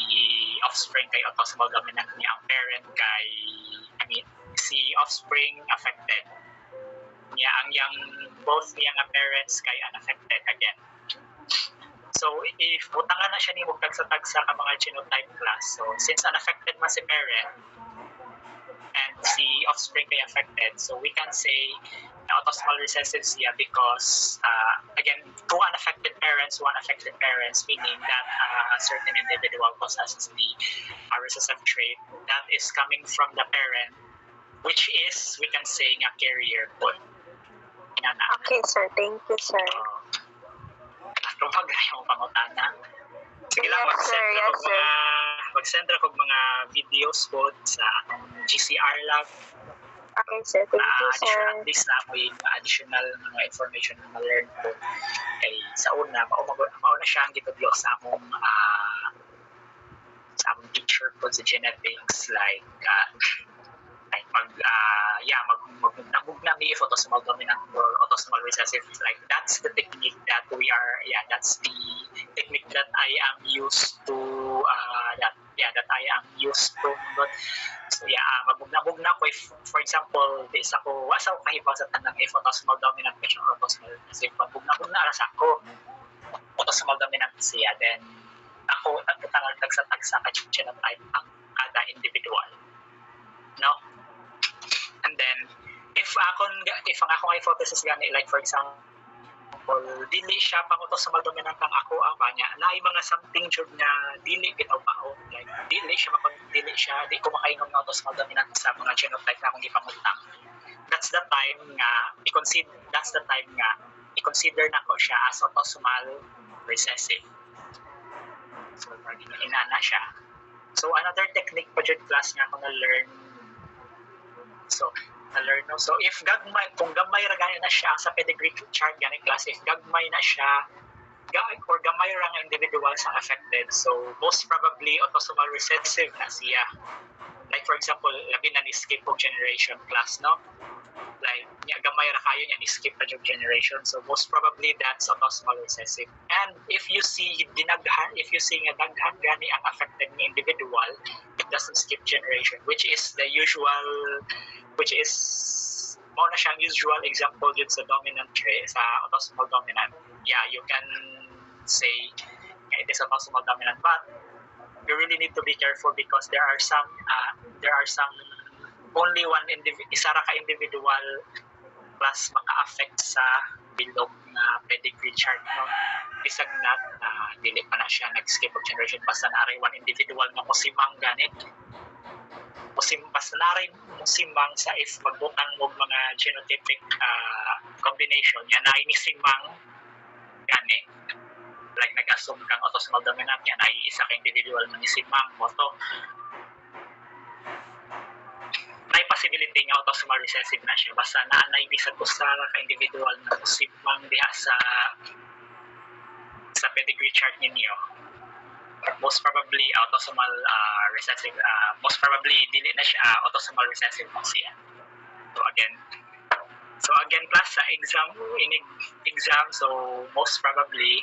offspring kay autosomal dominant niya, ang parent kay, si offspring affected niya, both niya nga parents kay unaffected again. So, if butangan na siya ni mong tagsa-tagsa ka mga genotype class, so since unaffected man si parent and si offspring kay affected, so we can say na autosomal recessive siya because, again, two unaffected parents, meaning that a certain individual possesses the recessive trait that is coming from the parent, which is, we can say, nga carrier po. Okay, sir. Thank you, sir. Kung yung pangutana. Sige lang, Yes, sir. Yes, sir. mag-send ra kog mga videos po sa GCR Lab. Okay, sir. Thank you, sir. At least na mo yung additional mga information na ma-learn ko. Kay sa una, mauna siya ang gitudlo sa among teacher po sa genetics, like magmugna mi if autosomal dominant or autosomal recessive. Like that's the technique that that's the technique that I am used to So magmugna ko if, for example, isa ko wasa ko kahibaw sa tanang if autosomal dominant siya or autosomal recessive. Magmugna ra sa ako autosomal dominant siya, then ako at tagsa-tagsa ka genotype ang kada individual, no? And then if ang akong hypothesis gani, like for example, dili siya pang autosomal dominant ang ako ang banya naay mga something jud nga dili bitaw pa like dili ko makaingon nga autosomal dominant sa mga genotype na akong ipangutang. That's the time nga i-consider na ko siya as autosomal recessive. So, inana siya. So, another technique pa dyan class nga ako na-learn. So, color, no? So if gagmay, kung gamay ra gani na siya sa pedigree chart gani class, if gagmay na siya or gamay ra nga individual sa affected, so most probably autosomal recessive na siya. Like for example, labi na ni skip og generation class, no? Like nya gamay ra kayo nya ni skip pa yung generation, so most probably that's autosomal recessive. And if you see nga daghan gani ang affected ni individual, it doesn't skip generation, which is mao na siyang usual example yun sa dominant trait, sa autosomal dominant. Yeah, you can say it is autosomal dominant, but you really need to be careful because there are some only one isa ra ka individual plus maka-affect sa bilog na pedigree chart, no? Bisag na dili pa na siya nag-skip of generation, basta naray one individual nga musimang ganit. Basta naray musimang sa if magbutang mo mga genotypic combination, yan na inisimang gani. Like nag-assume kang autosomal dominant, yan ay isa ka individual manisimang mo to. May possibility nga autosomal recessive na siya basta naanay bisag usa ka individual na musimang diha sa pedigree chart ninyo. Most probably autosomal recessive, most probably dili na siya autosomal recessive mo siya. So again class sa exam, so most probably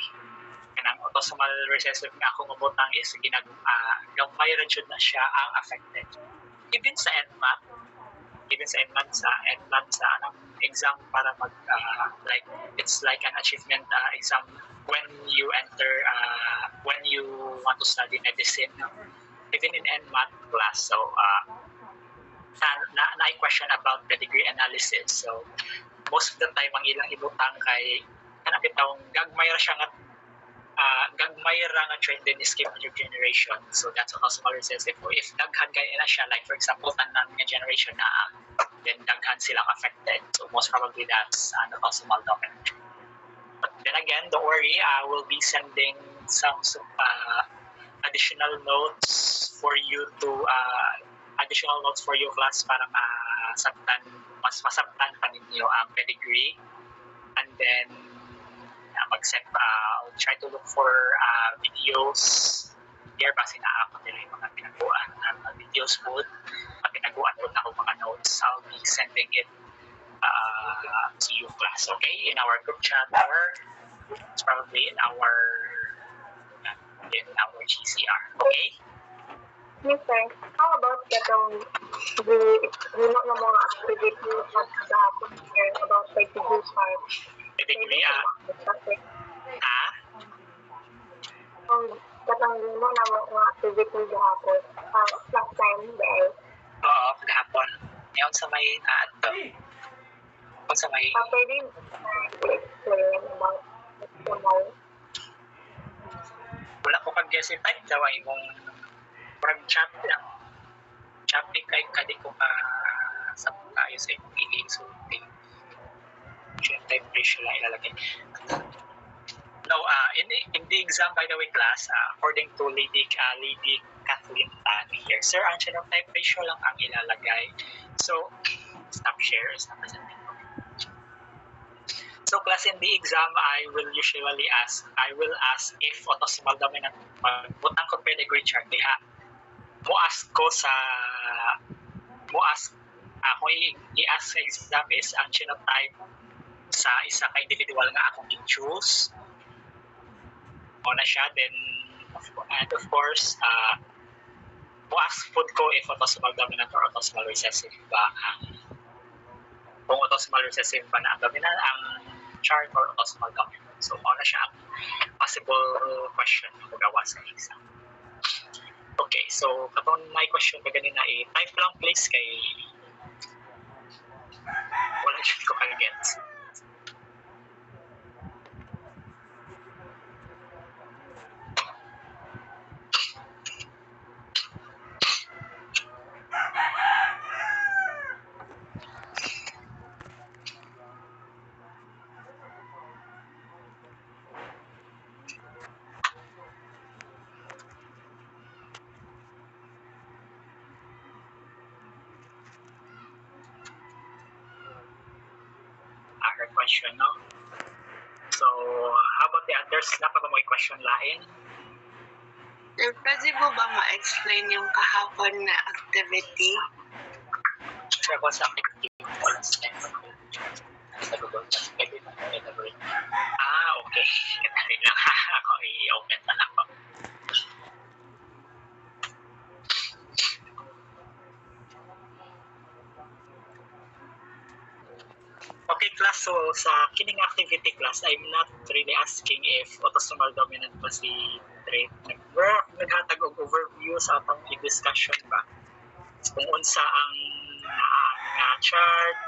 kanang autosomal recessive nga akong mabutang is gamay ra jud na siya ang affected. Even sa ENMAD sa exam para mag like it's like an achievement exam when you enter when you want to study medicine, even in ENMAD class. So na question about pedigree analysis. So most of the time ang ilang ibutang kay kana bitawng gagmay ra siya nga trait din skip your generation, so that's autosomal recessive. O if daghan kay na siya, like for example tanan nga generation na then daghan silang affected, so most probably that's an autosomal dominant. But then again, don't worry, I will be sending some additional notes for you class para mas masabtan pa ninyo ang pedigree. And then I'll try to look for videos here base na ako nila yung mga pinaguan videos po at pinaguan po na ako mga notes. I'll be sending it to you class, okay, in our group chat or it's probably in our GCR, okay? Okay. How about the mga activities at hapon here about pedigree chart? Pedigree Katang mo na mga activities hapon. Last time dahil. Oo, kahapon. Ngayon sa may Pwede explain about wala ko kag-guess type daw ay mong parang chat lang. Chatting kay kadi ko ka sa kayo sa imong ilinsulting. Type ratio lang ilalagay. No, in the exam, by the way, class, according to Lady Kathleen Tan here, sir, ang genotype ratio lang ang ilalagay. So, stop share, stop presenting. So, class, in the exam, I will ask if autosomal dominant, butang ko pedigree chart, diha. Kung i-ask sa exam is ang genotype sa isa ka individual nga akong i-choose. Na siya, then of course ask food ko if autosomal dominant or autosomal recessive ba kung autosomal recessive ba na ang dominant ang chart or autosomal dominant. So na siya possible question na magawa sa exam. Okay, so katong may question ba ganina type lang please kay wala siya ko kag-get. question, no? So, how about the others? Napa ba may question lain? Sir, pwede mo ba ma-explain yung kahapon na activity? Sure ko sa activity ko lang sa sa Google Class. Pwede na elaborate. Okay. Wait lang. Ako i-open na lang ako. Okay, class. So, sa kining activity class, I'm not really asking if autosomal dominant ba si trait. Naghatag og overview sa atong i-discussion ba? Kung unsa ang chart,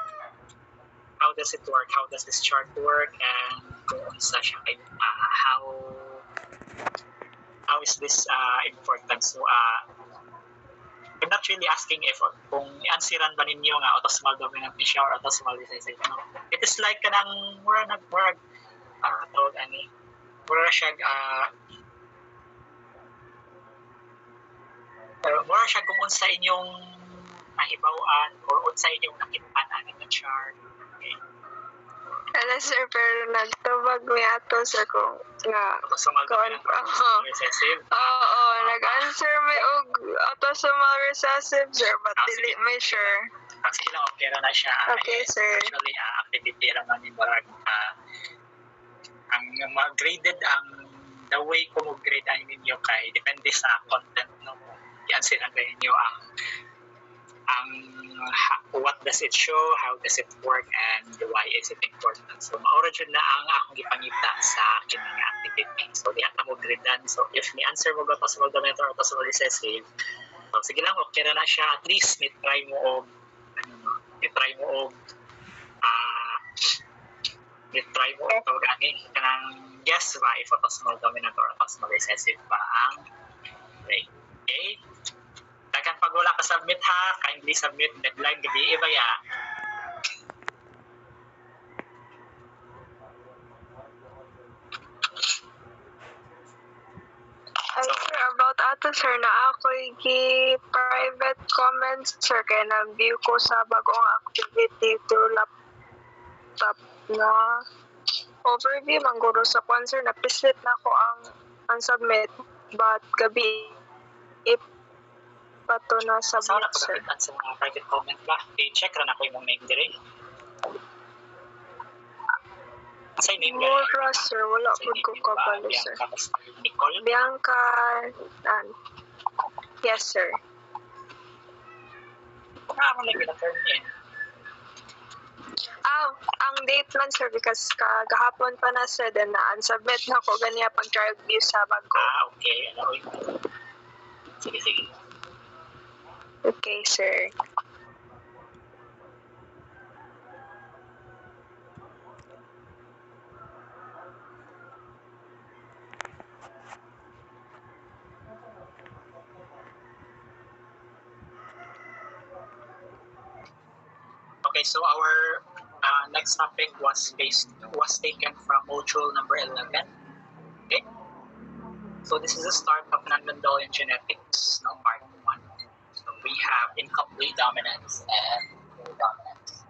how does it work, how does this chart work, and kung unsa siya, how is this important. So, I'm not really asking if kung i-answeran ba ninyo nga autosomal dominant ni siya or autosomal recessive. It is like kanang mura tawag ani mura siya kung unsa inyong nahibaw-an or unsa inyong nakita-an ani nga chart. Okay. Ano sir, pero nagtubag mi ato sa kung nga Autosomal dominant or autosomal recessive. Oo, nag-answer mi og autosomal recessive sir, but dili may sure. Sige lang, okay na siya. Okay, sir. Actually, activity lang namin barag ang graded ang the way ko mag-grade ang ninyo kay depende sa content no. I-answer ang ninyo what does it show, how does it work, and why is it important. So, ma-origin na ang akong ipangita sa kining activity. So, diyan ka mo gradean. So, if may answer mo ba autosomal dominant or autosomal recessive, so, sige lang, okay na siya. At least, try mo tawag ani kanang guess ba if autosomal dominant or autosomal recessive ba ang rate. Okay? Dagan pag wala ka submit ha, kindly submit deadline gabi iba ya. Sir, about ato sir, na ako'y private comments sir, kaya na-view ko sa bagong activity to laptop na overview mangguro sa kwan sir, napislit na ko ang submit, but gabi pato na Sa submit na sir. pagkakitaan sa mga private comment ba? I-check ra na ko yung name dire. Sa name dire. Mura sir, wala po ko kabalo sir. Nicole. Bianca, yes sir. Ano lang gina-turn in? Ang date man sir, because kagahapon pa na sir, then na-unsubmit na ko ganiya pag-drive view sa bago. Okay. Sige. Okay sir. Okay, so our next topic was taken from module number 11. Okay, so this is the start of non-Mendelian genetics, no, part 1. So we have incomplete dominance and full dominance.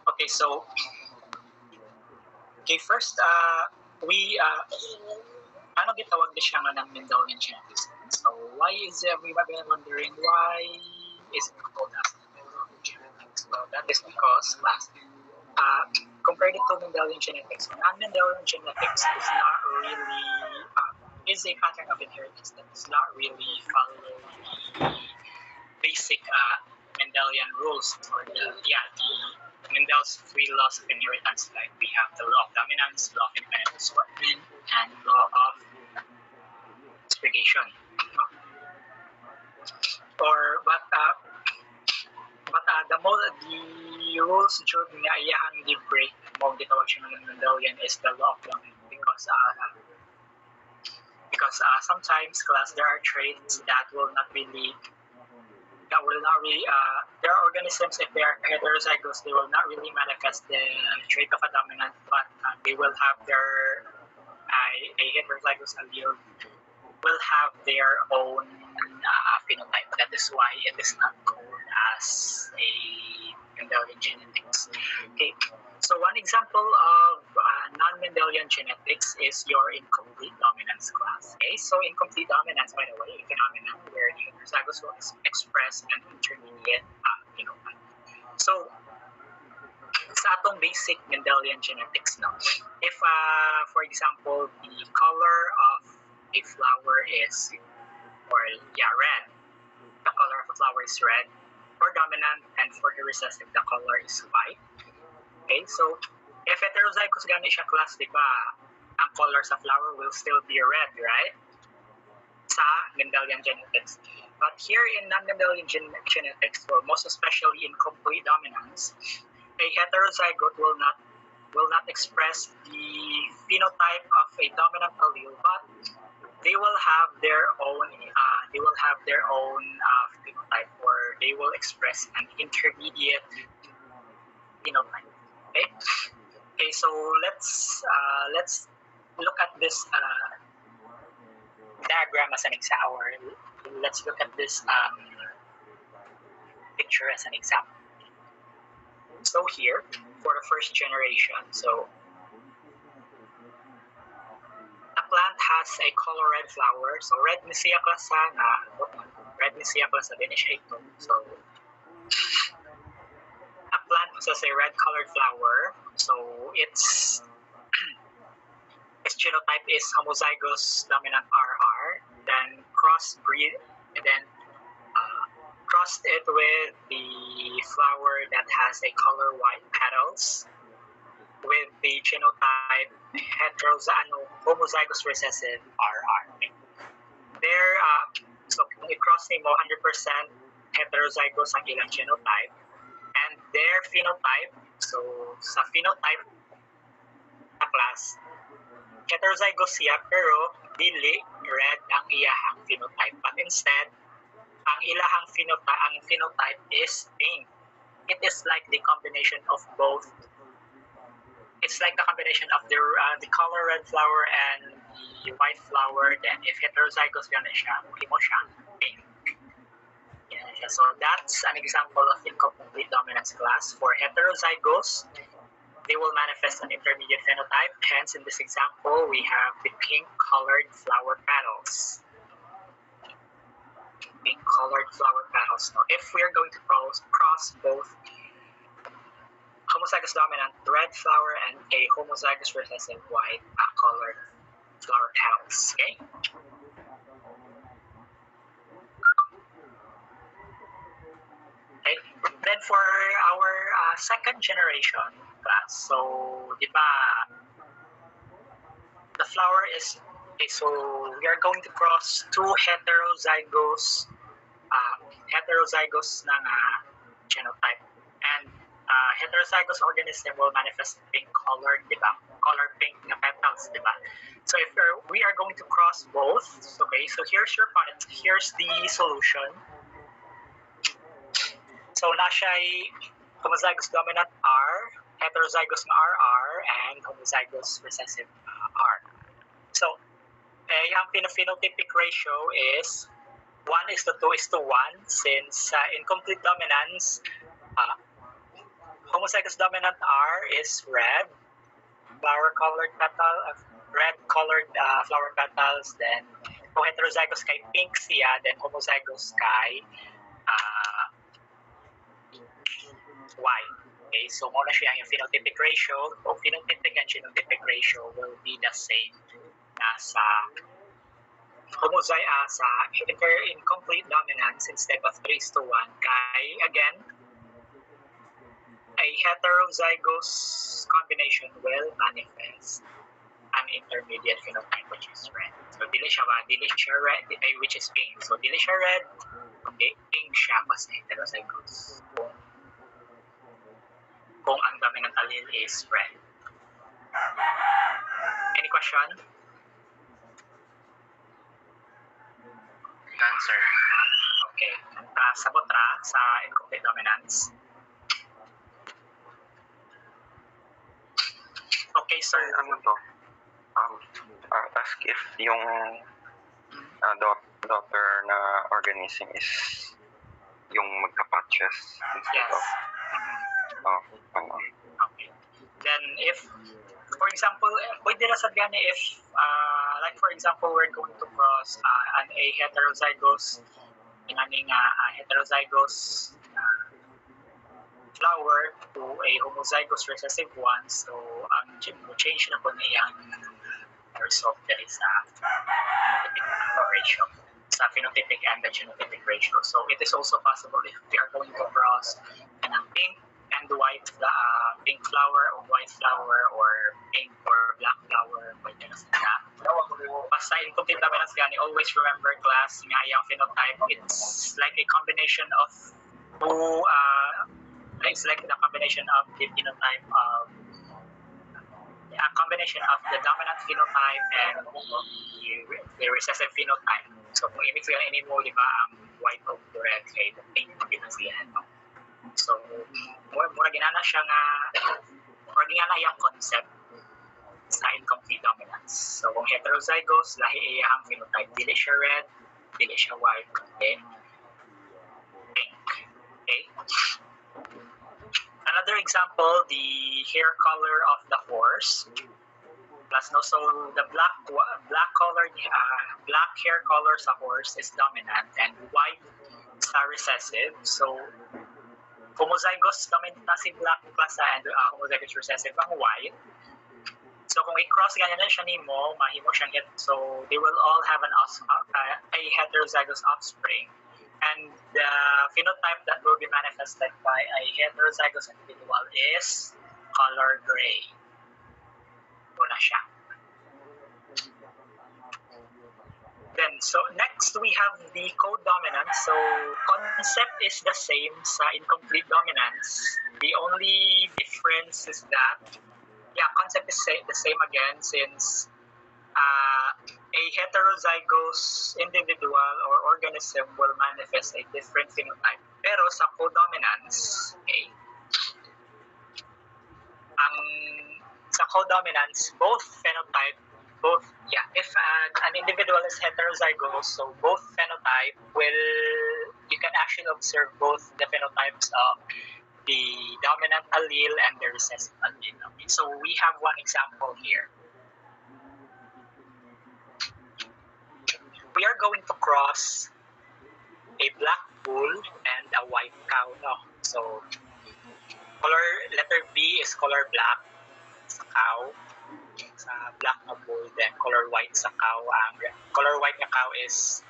Okay, so first ano gitawag na siya nga ng Mendelian genetics? So why is everybody wondering why is it called as Mendelian genetics? Well, that is because compared to Mendelian genetics, non-Mendelian genetics is not really is a pattern of inheritance that does not really follow the basic Mendelian rules or the Mendel's 3 laws of inheritance. Like we have the law of dominance, law of independent assortment, and law of segregation. The rules jud nga iyang gi-break mo gitawag siya ng Mendelian is the law of dominance because sometimes class there are traits that will not really that will not really, there are organisms, if they are heterozygous, they will not really manifest the trait of a dominant, but they will have their, a heterozygous allele will have their own phenotype. That is why it is not called as a Mendelian genetics. Okay, so one example of non-Mendelian genetics is your incomplete dominance class. Okay, so incomplete dominance, by the way, a phenomenon where the heterozygous will express an intermediate phenotype. So, sa atong basic Mendelian genetics, no? If, for example, the color of a flower is, red. The color of a flower is red for dominant, and for the recessive, the color is white. Okay, so if heterozygous gani siya class, di ba, ang color sa flower will still be red, right? Sa Mendelian genetics. But here in non-Mendelian genetics, well, most especially in complete dominance, a heterozygote will not express the phenotype of a dominant allele, but they will have their own phenotype, or they will express an intermediate phenotype. Okay, so let's look at this diagram as an example, or let's look at this picture as an example. So here, for the first generation, so a plant has a color red flower. So red ni siya klasa na, red ni siya klasa din siya ito. So a plant possesses a red colored flower. So its genotype is homozygous dominant RR. Then crossbreed, and then crossed it with the flower that has a color white petals with the genotype homozygous recessive RR. There, so kung i-cross mo 100% heterozygous ang ilang genotype, and their phenotype, so sa phenotype na class, heterozygous siya, pero dili red ang iyahang phenotype. But instead, ang ilahang phenotype is pink. It is like the combination of both. It's like the combination of the color red flower and the white flower. Then if heterozygous gana siya, mo siya pink. Yeah, so that's an example of incomplete dominance class. For heterozygous, they will manifest an intermediate phenotype. Hence, in this example, we have the pink-colored flower petals. Pink-colored flower petals. Now, if we are going to cross both homozygous dominant red flower and a homozygous recessive white colored flower petals, okay? Okay. Then for our second generation class, so di ba, the flower is, okay, so we are going to cross two heterozygous ng genotype, and heterozygous organism will manifest pink colored, di ba? Color pink na petals, di ba? So if we are going to cross both, okay, so here's the solution. So na siya'y homozygous dominant R, heterozygous na RR, and homozygous recessive R. So, yung phenotypic ratio is 1:2:1, since incomplete dominance, homozygous dominant R is red, red colored flower petals, then kung heterozygous kay pink siya, then homozygous kay white. Okay, so muna siya yung phenotypic ratio. So phenotypic and genotypic ratio will be the same sa sa incomplete dominance instead of 3:1. Kay again, a heterozygous combination will manifest an intermediate phenotype, which is red. So dili siya red, which is pink. So dili siya red, kundi pink siya kasi heterozygous. Kung ang dominant allele is red. Any question? None, sir. Okay. sabot ra sa incomplete dominance. Okay, sir. Ano to? Ask if yung daughter na organism is yung magka-patches instead Yes. of Okay. Then if, for example, pwede ra sad gani if, like for example, we're going to cross a heterozygous, heterozygous flower to a homozygous recessive one. So, ang change na po niya ang result dahil sa phenotypic ratio, sa phenotypic and the genotypic ratio. So, it is also possible if we are going to cross a pink and white, pink flower or white flower or pink or black flower, pwede na sila. Basta incomplete dominance gani, always remember class nga yung phenotype, it's like a combination of two, it's like the combination of the phenotype of a combination of the dominant phenotype and the recessive phenotype. So kung i-mix yan mo, di ba, ang white o red kay the pink na siya. So mura ginana siya nga, mura ginana yung concept sa incomplete dominance. So kung heterozygous, lahi ang phenotype, dili siya red, dili siya white, then pink. Okay? Another example, the hair color of the horse. So the black hair color sa horse is dominant and white sa recessive. So homozygous dominant na si black klasa and homozygous recessive ang white. So kung i-cross ganyan na siya nimo, mahimo siyang so they will all have a heterozygous offspring. And the phenotype that will be manifested by a heterozygous individual is color gray. Wala siya. Then, so next we have the codominance. So concept is the same sa incomplete dominance. The only difference is that, concept is the same again since a heterozygous individual or organism will manifest a different phenotype. Pero sa codominance, sa codominance, if an individual is heterozygous, so both phenotype you can actually observe both the phenotypes of the dominant allele and the recessive allele. Okay? So we have one example here. We are going to cross a black bull and a white cow. No? So, letter B is color black sa cow, sa black na bull, then color white sa cow. Ang color white na cow is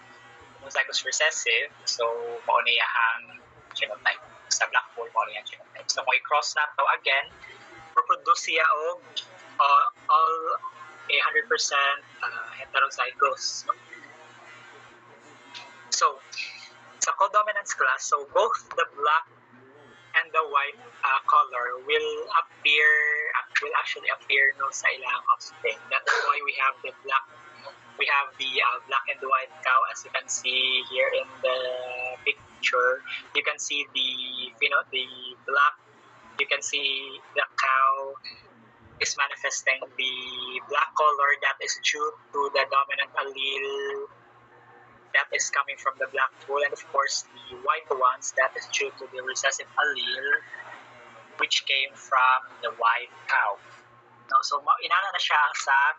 homozygous recessive, so mauniyahang genotype. Sa black bull, mauniyahang genotype. So, kung i-cross na to again, reproduce siya og all 100% heterozygous. So, sa codominance class, so both the black and the white color will actually appear no sa ilang offspring. That is why we have the black and white cow, as you can see here in the picture. You can see the black. You can see the cow is manifesting the black color that is due to the dominant allele that is coming from the black bull, and of course the white ones that is due to the recessive allele which came from the white cow. Now, so inana na siya sa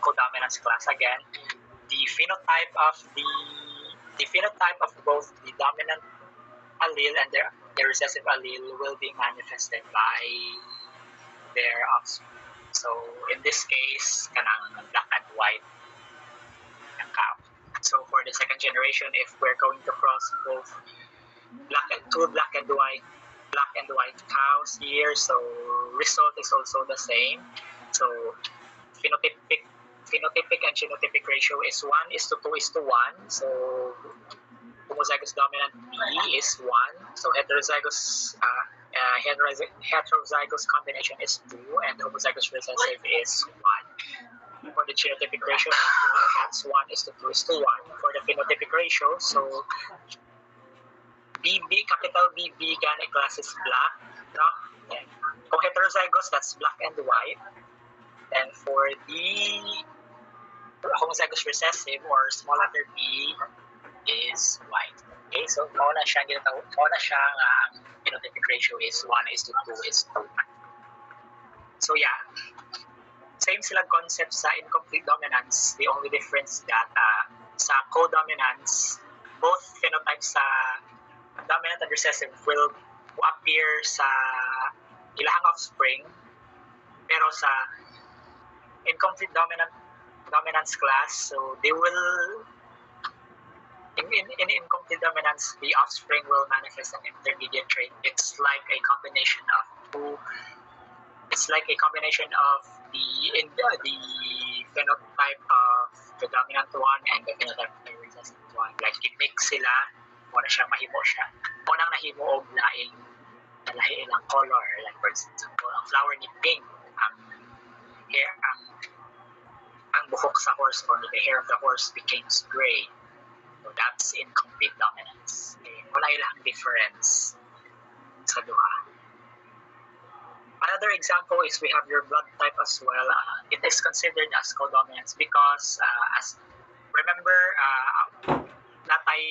codominance class again. The phenotype of both the dominant allele and the recessive allele will be manifested by their offspring. So in this case, kanang black and white na cow. So for the second generation, if we're going to cross both two black and white cows here, so result is also the same. So phenotypic and genotypic ratio is 1:2:1. So homozygous dominant B is 1. So heterozygous combination is 2, and homozygous recessive is 1. For the genotypic ratio, that's 1:2:1. For the phenotypic ratio, so BB, capital BB, gani class is black, no? Yan. Kung heterozygous, that's black and white. And for the homozygous recessive or small letter b is white. Okay, so mauna siya ang phenotypic ratio is 1:2:1. So yeah, same sila concept sa incomplete dominance. The only difference that sa codominance, both phenotypes sa dominant and recessive will appear sa ilahang offspring, pero sa incomplete dominance class, so they will in incomplete dominance, the offspring will manifest an intermediate trait. It's like a combination of two. It's like a combination of the phenotype of the dominant one and the phenotype of the recessive one. Like i-mix sila, muna siya mahimo siya. Unang nahimo og laing ilang color. Like for example, ang flower ni pink, ang hair, ang buhok sa horse or the hair of the horse became gray. So that's incomplete dominance. Okay. Wala ilang difference sa duha. Another example is we have your blood type as well. It is considered as codominance because as remember natay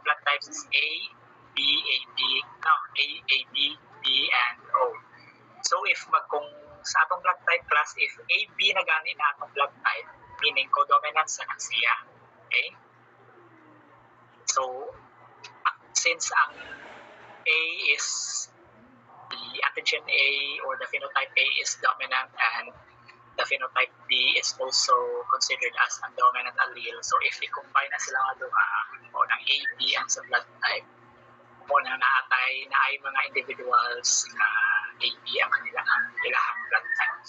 blood types is A, B, B, and O. So if kung sa atong blood type class, if AB na gani na atong blood type, meaning codominance na siya. Okay? So, since ang A is the antigen A or the phenotype A is dominant and the phenotype B is also considered as a dominant allele. So if i-combine na sila nga duha, o ng AB ang sa blood type, o na naatay na ay mga individuals na AB ang ilahang blood type.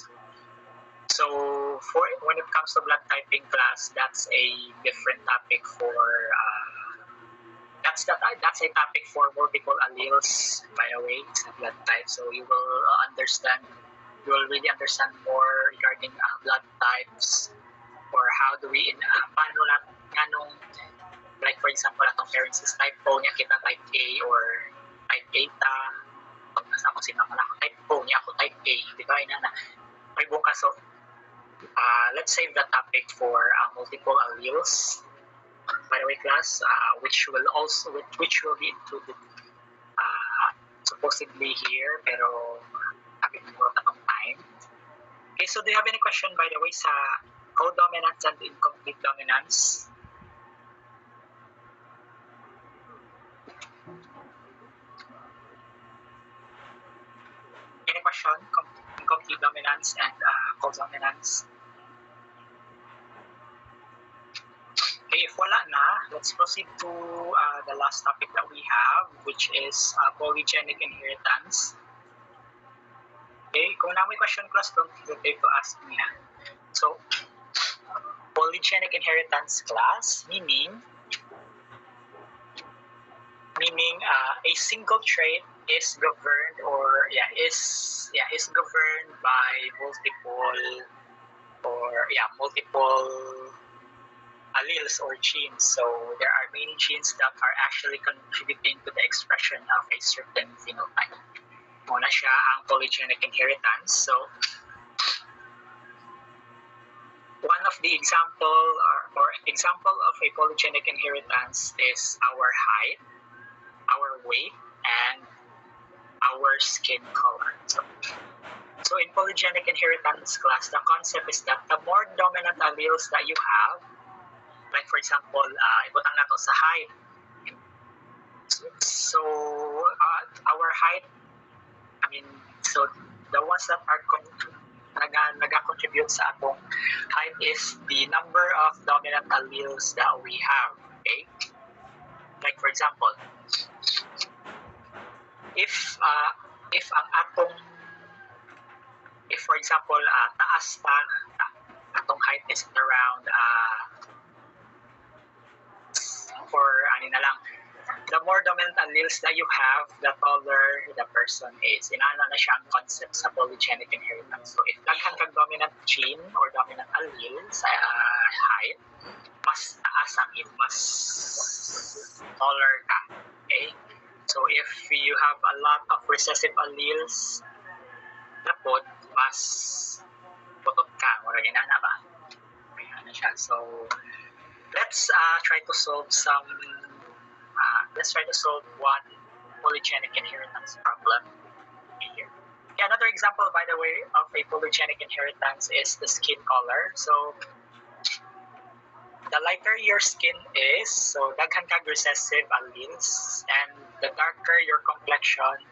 So for when it comes to blood typing class, that's a different topic for that's a topic for multiple alleles, by the way, sa blood type. So you will really understand more regarding blood types, or how do we paano lang nganong, like for example atong parents is type O niya kita type A or type beta, pag nasa ako sinamala ako type O niya ako type A, di ba ina na may buong kaso. Let's save the topic for multiple alleles, by the way class, which will be included supposedly here, pero happy to work at time. Okay, so do you have any question, by the way, sa codominance and incomplete dominance? Any question? Incomplete dominance and codominance? Okay, if wala na, let's proceed to the last topic that we have, which is polygenic inheritance. Okay, kung na may question class, don't hesitate to ask me. So, polygenic inheritance class, meaning a single trait is governed is governed by multiple alleles or genes. So there are many genes that are actually contributing to the expression of a certain phenotype. Muna siya ang polygenic inheritance. So one of the example of a polygenic inheritance is our height, our weight, and our skin color. So in polygenic inheritance class, the concept is that the more dominant alleles that you have, like for example, ibutang nato sa height. So our height, so the ones that are nag-contribute sa atong height is the number of dominant alleles that we have. Okay? Like for example, if for example taas pa atong height is around for the more dominant alleles that you have, the taller the person is. Inana na siya ang concept sa polygenic inheritance. So if daghan kang dominant gene or dominant allele sa height, mas taas ang mas taller ka. Okay? So if you have a lot of recessive alleles, dapat mas putot ka. Murag inana ba? Kaya na siya. So let's try to solve one polygenic inheritance problem here. Okay, another example, by the way, of a polygenic inheritance is the skin color. So the lighter your skin is, so daghan kag recessive alleles, and the darker your complexion,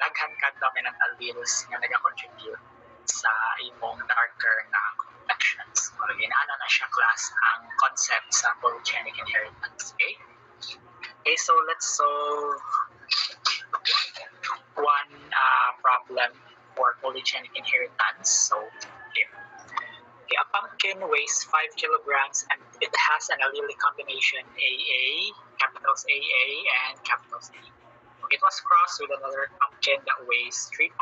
daghan kag dominant alleles nga nag-contribute sa imong darker na complexions. So, ginana na siya class ang concept sa polygenic inheritance. Okay, so let's solve one problem for polygenic inheritance. So here. Okay, a pumpkin weighs 5 kilograms and it has an allele combination AA, capitals AA and capitals A. It was crossed with another pumpkin that weighs 3.5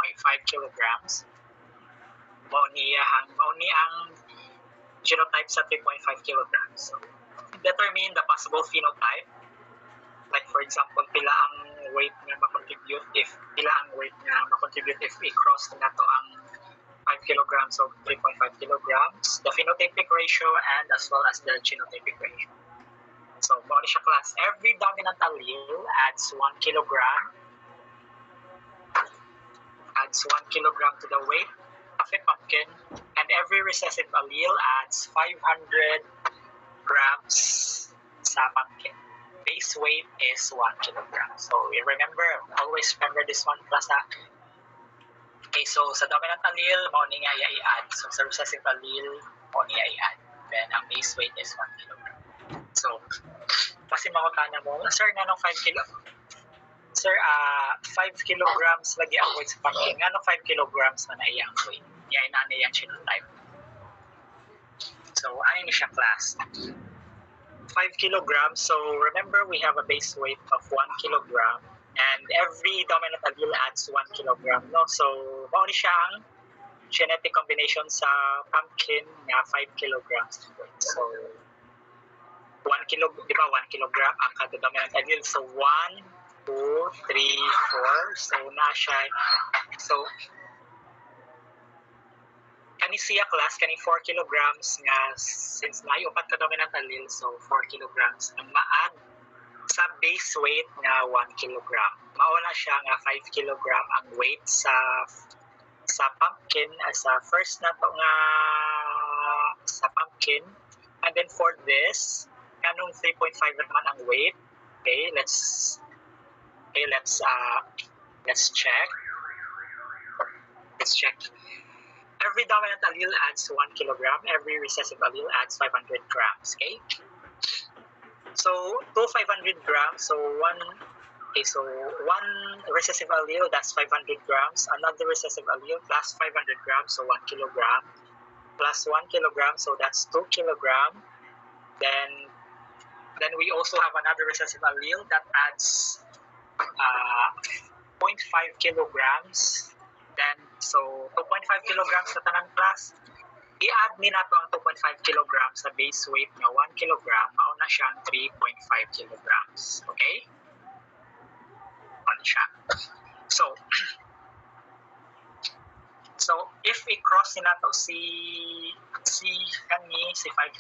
kilograms. Mao ni ang genotype sa 3.5 kilograms. So, determine the possible phenotype. Like for example, pila ang weight nga makontribute if i-cross na to ang 5 kilograms of 3.5 kilograms, the phenotypic ratio and as well as the genotypic ratio. So, mao ni siya class. Every dominant allele adds 1 kilogram to the weight of a pumpkin, and every recessive allele adds 500 grams sa pumpkin. Base weight is 1 kilogram. So always remember this one class. Okay, so sa dominant allele, mao ni nga i-add. So sa recessive allele, mao ni i-add. Then ang base weight is 1 kilogram. So, kasi makutana mo, sir, nanong 5 kilo? Sir, 5 kilograms lagi ang weight sa pumpkin. Nanong 5 kilograms na iyang weight? Yan na iyang genotype. So, ano ni siya class? 5 kilograms. So remember, we have a base weight of 1 kilogram, and every dominant allele adds 1 kilogram. No, so mao ni siya ang genetic combination sa pumpkin na 5 kilograms. So 1 kilogram ang kada dominant allele. So 1, 2, 3, 4. So na siya. So kani siya class, kani 4 kilograms nga, since may upat ka dominant allele, so 4 kilograms ang ma-add sa base weight nga 1 kilogram. Mauna siya nga 5 kilogram ang weight sa pumpkin, sa first na to nga sa pumpkin. And then for this, kanong 3.5 naman ang weight. Okay, let's check. Every dominant allele adds 1 kilogram. Every recessive allele adds 500 grams. Okay? So, 500 grams. So, one recessive allele, that's 500 grams. Another recessive allele plus 500 grams, so 1 kilogram. Plus 1 kilogram, so that's 2 kilogram. Then we also have another recessive allele that adds 0.5 kilograms. Then, so 2.5 kilograms sa tanang class, i-add ni nato ang 2.5 kilograms sa base weight nga 1 kilogram, mauna siyang 3.5 kilograms. Okay? Ano siya? So if i-cross ni nato si 5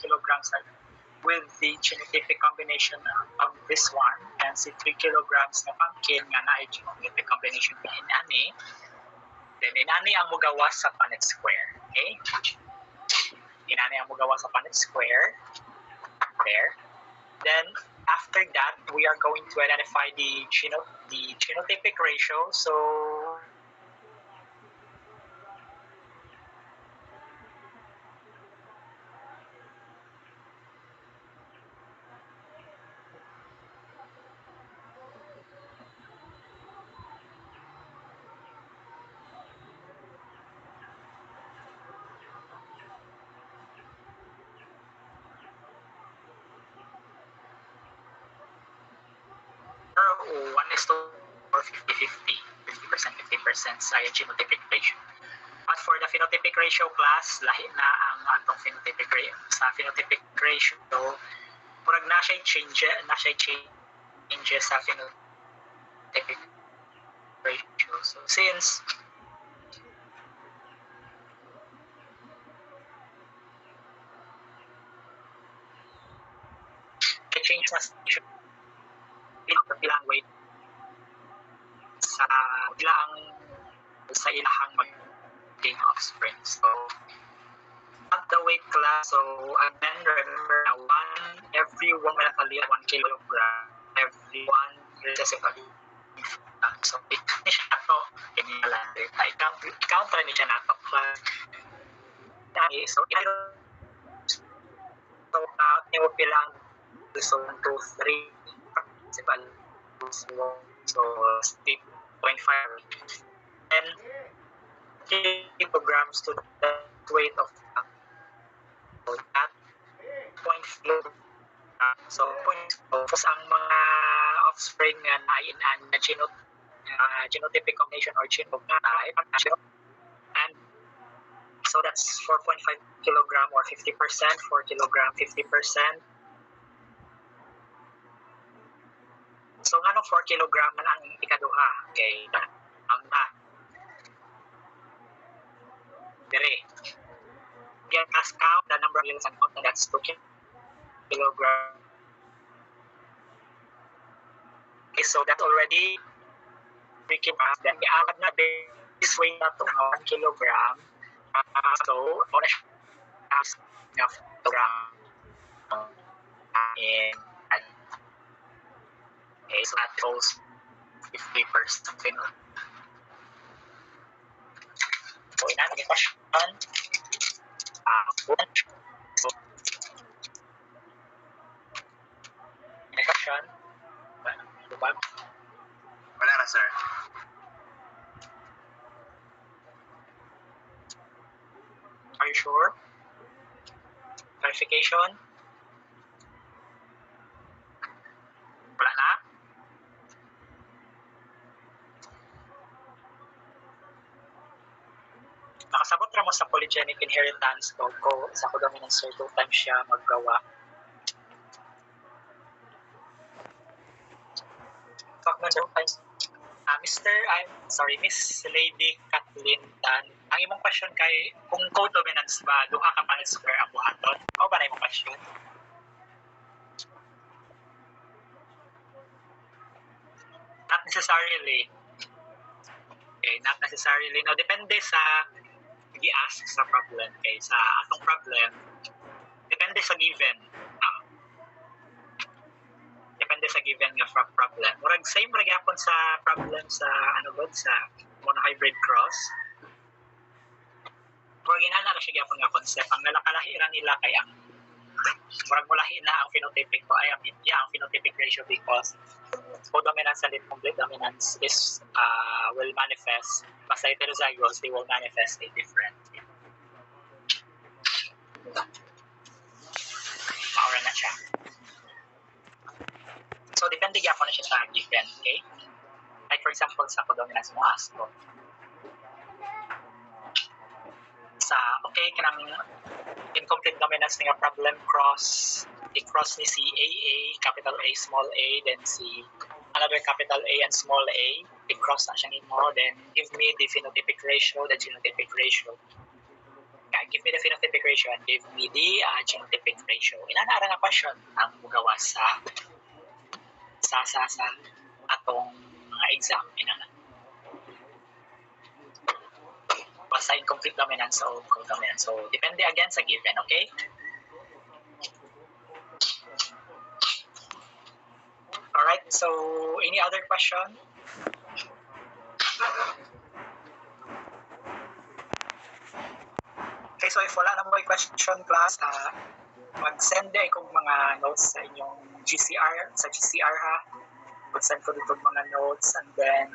kilograms with the genotypic combination of this one and si 3 kilograms na pumpkin nga na genotypic combination ni inani, then inani ang mugawas sa Punnett square. Okay? Inani ang mugawas sa Punnett square. There. Then, after that, we are going to identify the genotypic ratio. So, 1:4, 50-50. 50%, 50% sa genotypic ratio. But for the phenotypic ratio class, lahi na ang atong phenotypic ratio. Sa phenotypic ratio, murag na siya change sa phenotypic ratio. So since change na bilang weight sa ilahang maging offspring. So at the weight class, so again remember na every woman nakaliya 1 kilogram, every 1 recessive allele. So ito siya nato kinilalandi. I-count rin siya nato. So count niyo bilang so 1, 2, 3 so 3.5 and kilograms to the weight of so that 0.5 so ang mga offspring na nainan na genotypic combination or and so that's 4.5 kilogram or 50%, 4 kilogram 50%. So nga 4 kilogram man ang ikaduha. Okay, ang dire. Again, as count the number of units and count that's 2 kilogram. Okay, so that already breaking up. Then i-add na this way na to 1 kilogram. So, on a kilogram and okay, so that goes 50%. So, inanong question. So, question. Wala na, sir. Are you sure? Clarification? Wala na? Nakasabot ra mo sa polygenic inheritance ko sa codominant sir 2 times siya maggawa. Miss Lady Kathleen Tan, ang imong question kay kung codominance ba duha ka pa square ang buhaton? O ba na imong question? Not necessarily. Okay, not necessarily. No, depende sa i-ask sa problem. Okay, sa atong problem, depende sa given. Depende sa given nga problem. Murag same ra gyapon sa problem sa sa monohybrid cross. Murag inana ra siya gyapon nga concept. Ang nalakalahiran nila kay ang murag mulahi na ang phenotypic ko ay ang phenotypic ratio because codominance and incomplete dominance is will manifest basta heterozygous they will manifest a different. Maura na siya. So, depende gyapon na siya sa given, okay? Like for example, sa codominance mo ask ko. Sa, okay, kanang incomplete dominance nga problem i-cross ni si AA, capital A, small a, then si another capital A and small a, i-cross na siya nimo, then give me the phenotypic ratio, the genotypic ratio. Okay, give me the phenotypic ratio and give me the genotypic ratio. Inanara nga question ang mugawa sa atong exam inana. Basta incomplete dominance o codominance. So, depende again sa given, okay? Alright, so any other question? Okay, so if wala na mo question class, mag-send kong mga notes sa inyong GCR, ha. Mag-send ko dito mga notes and then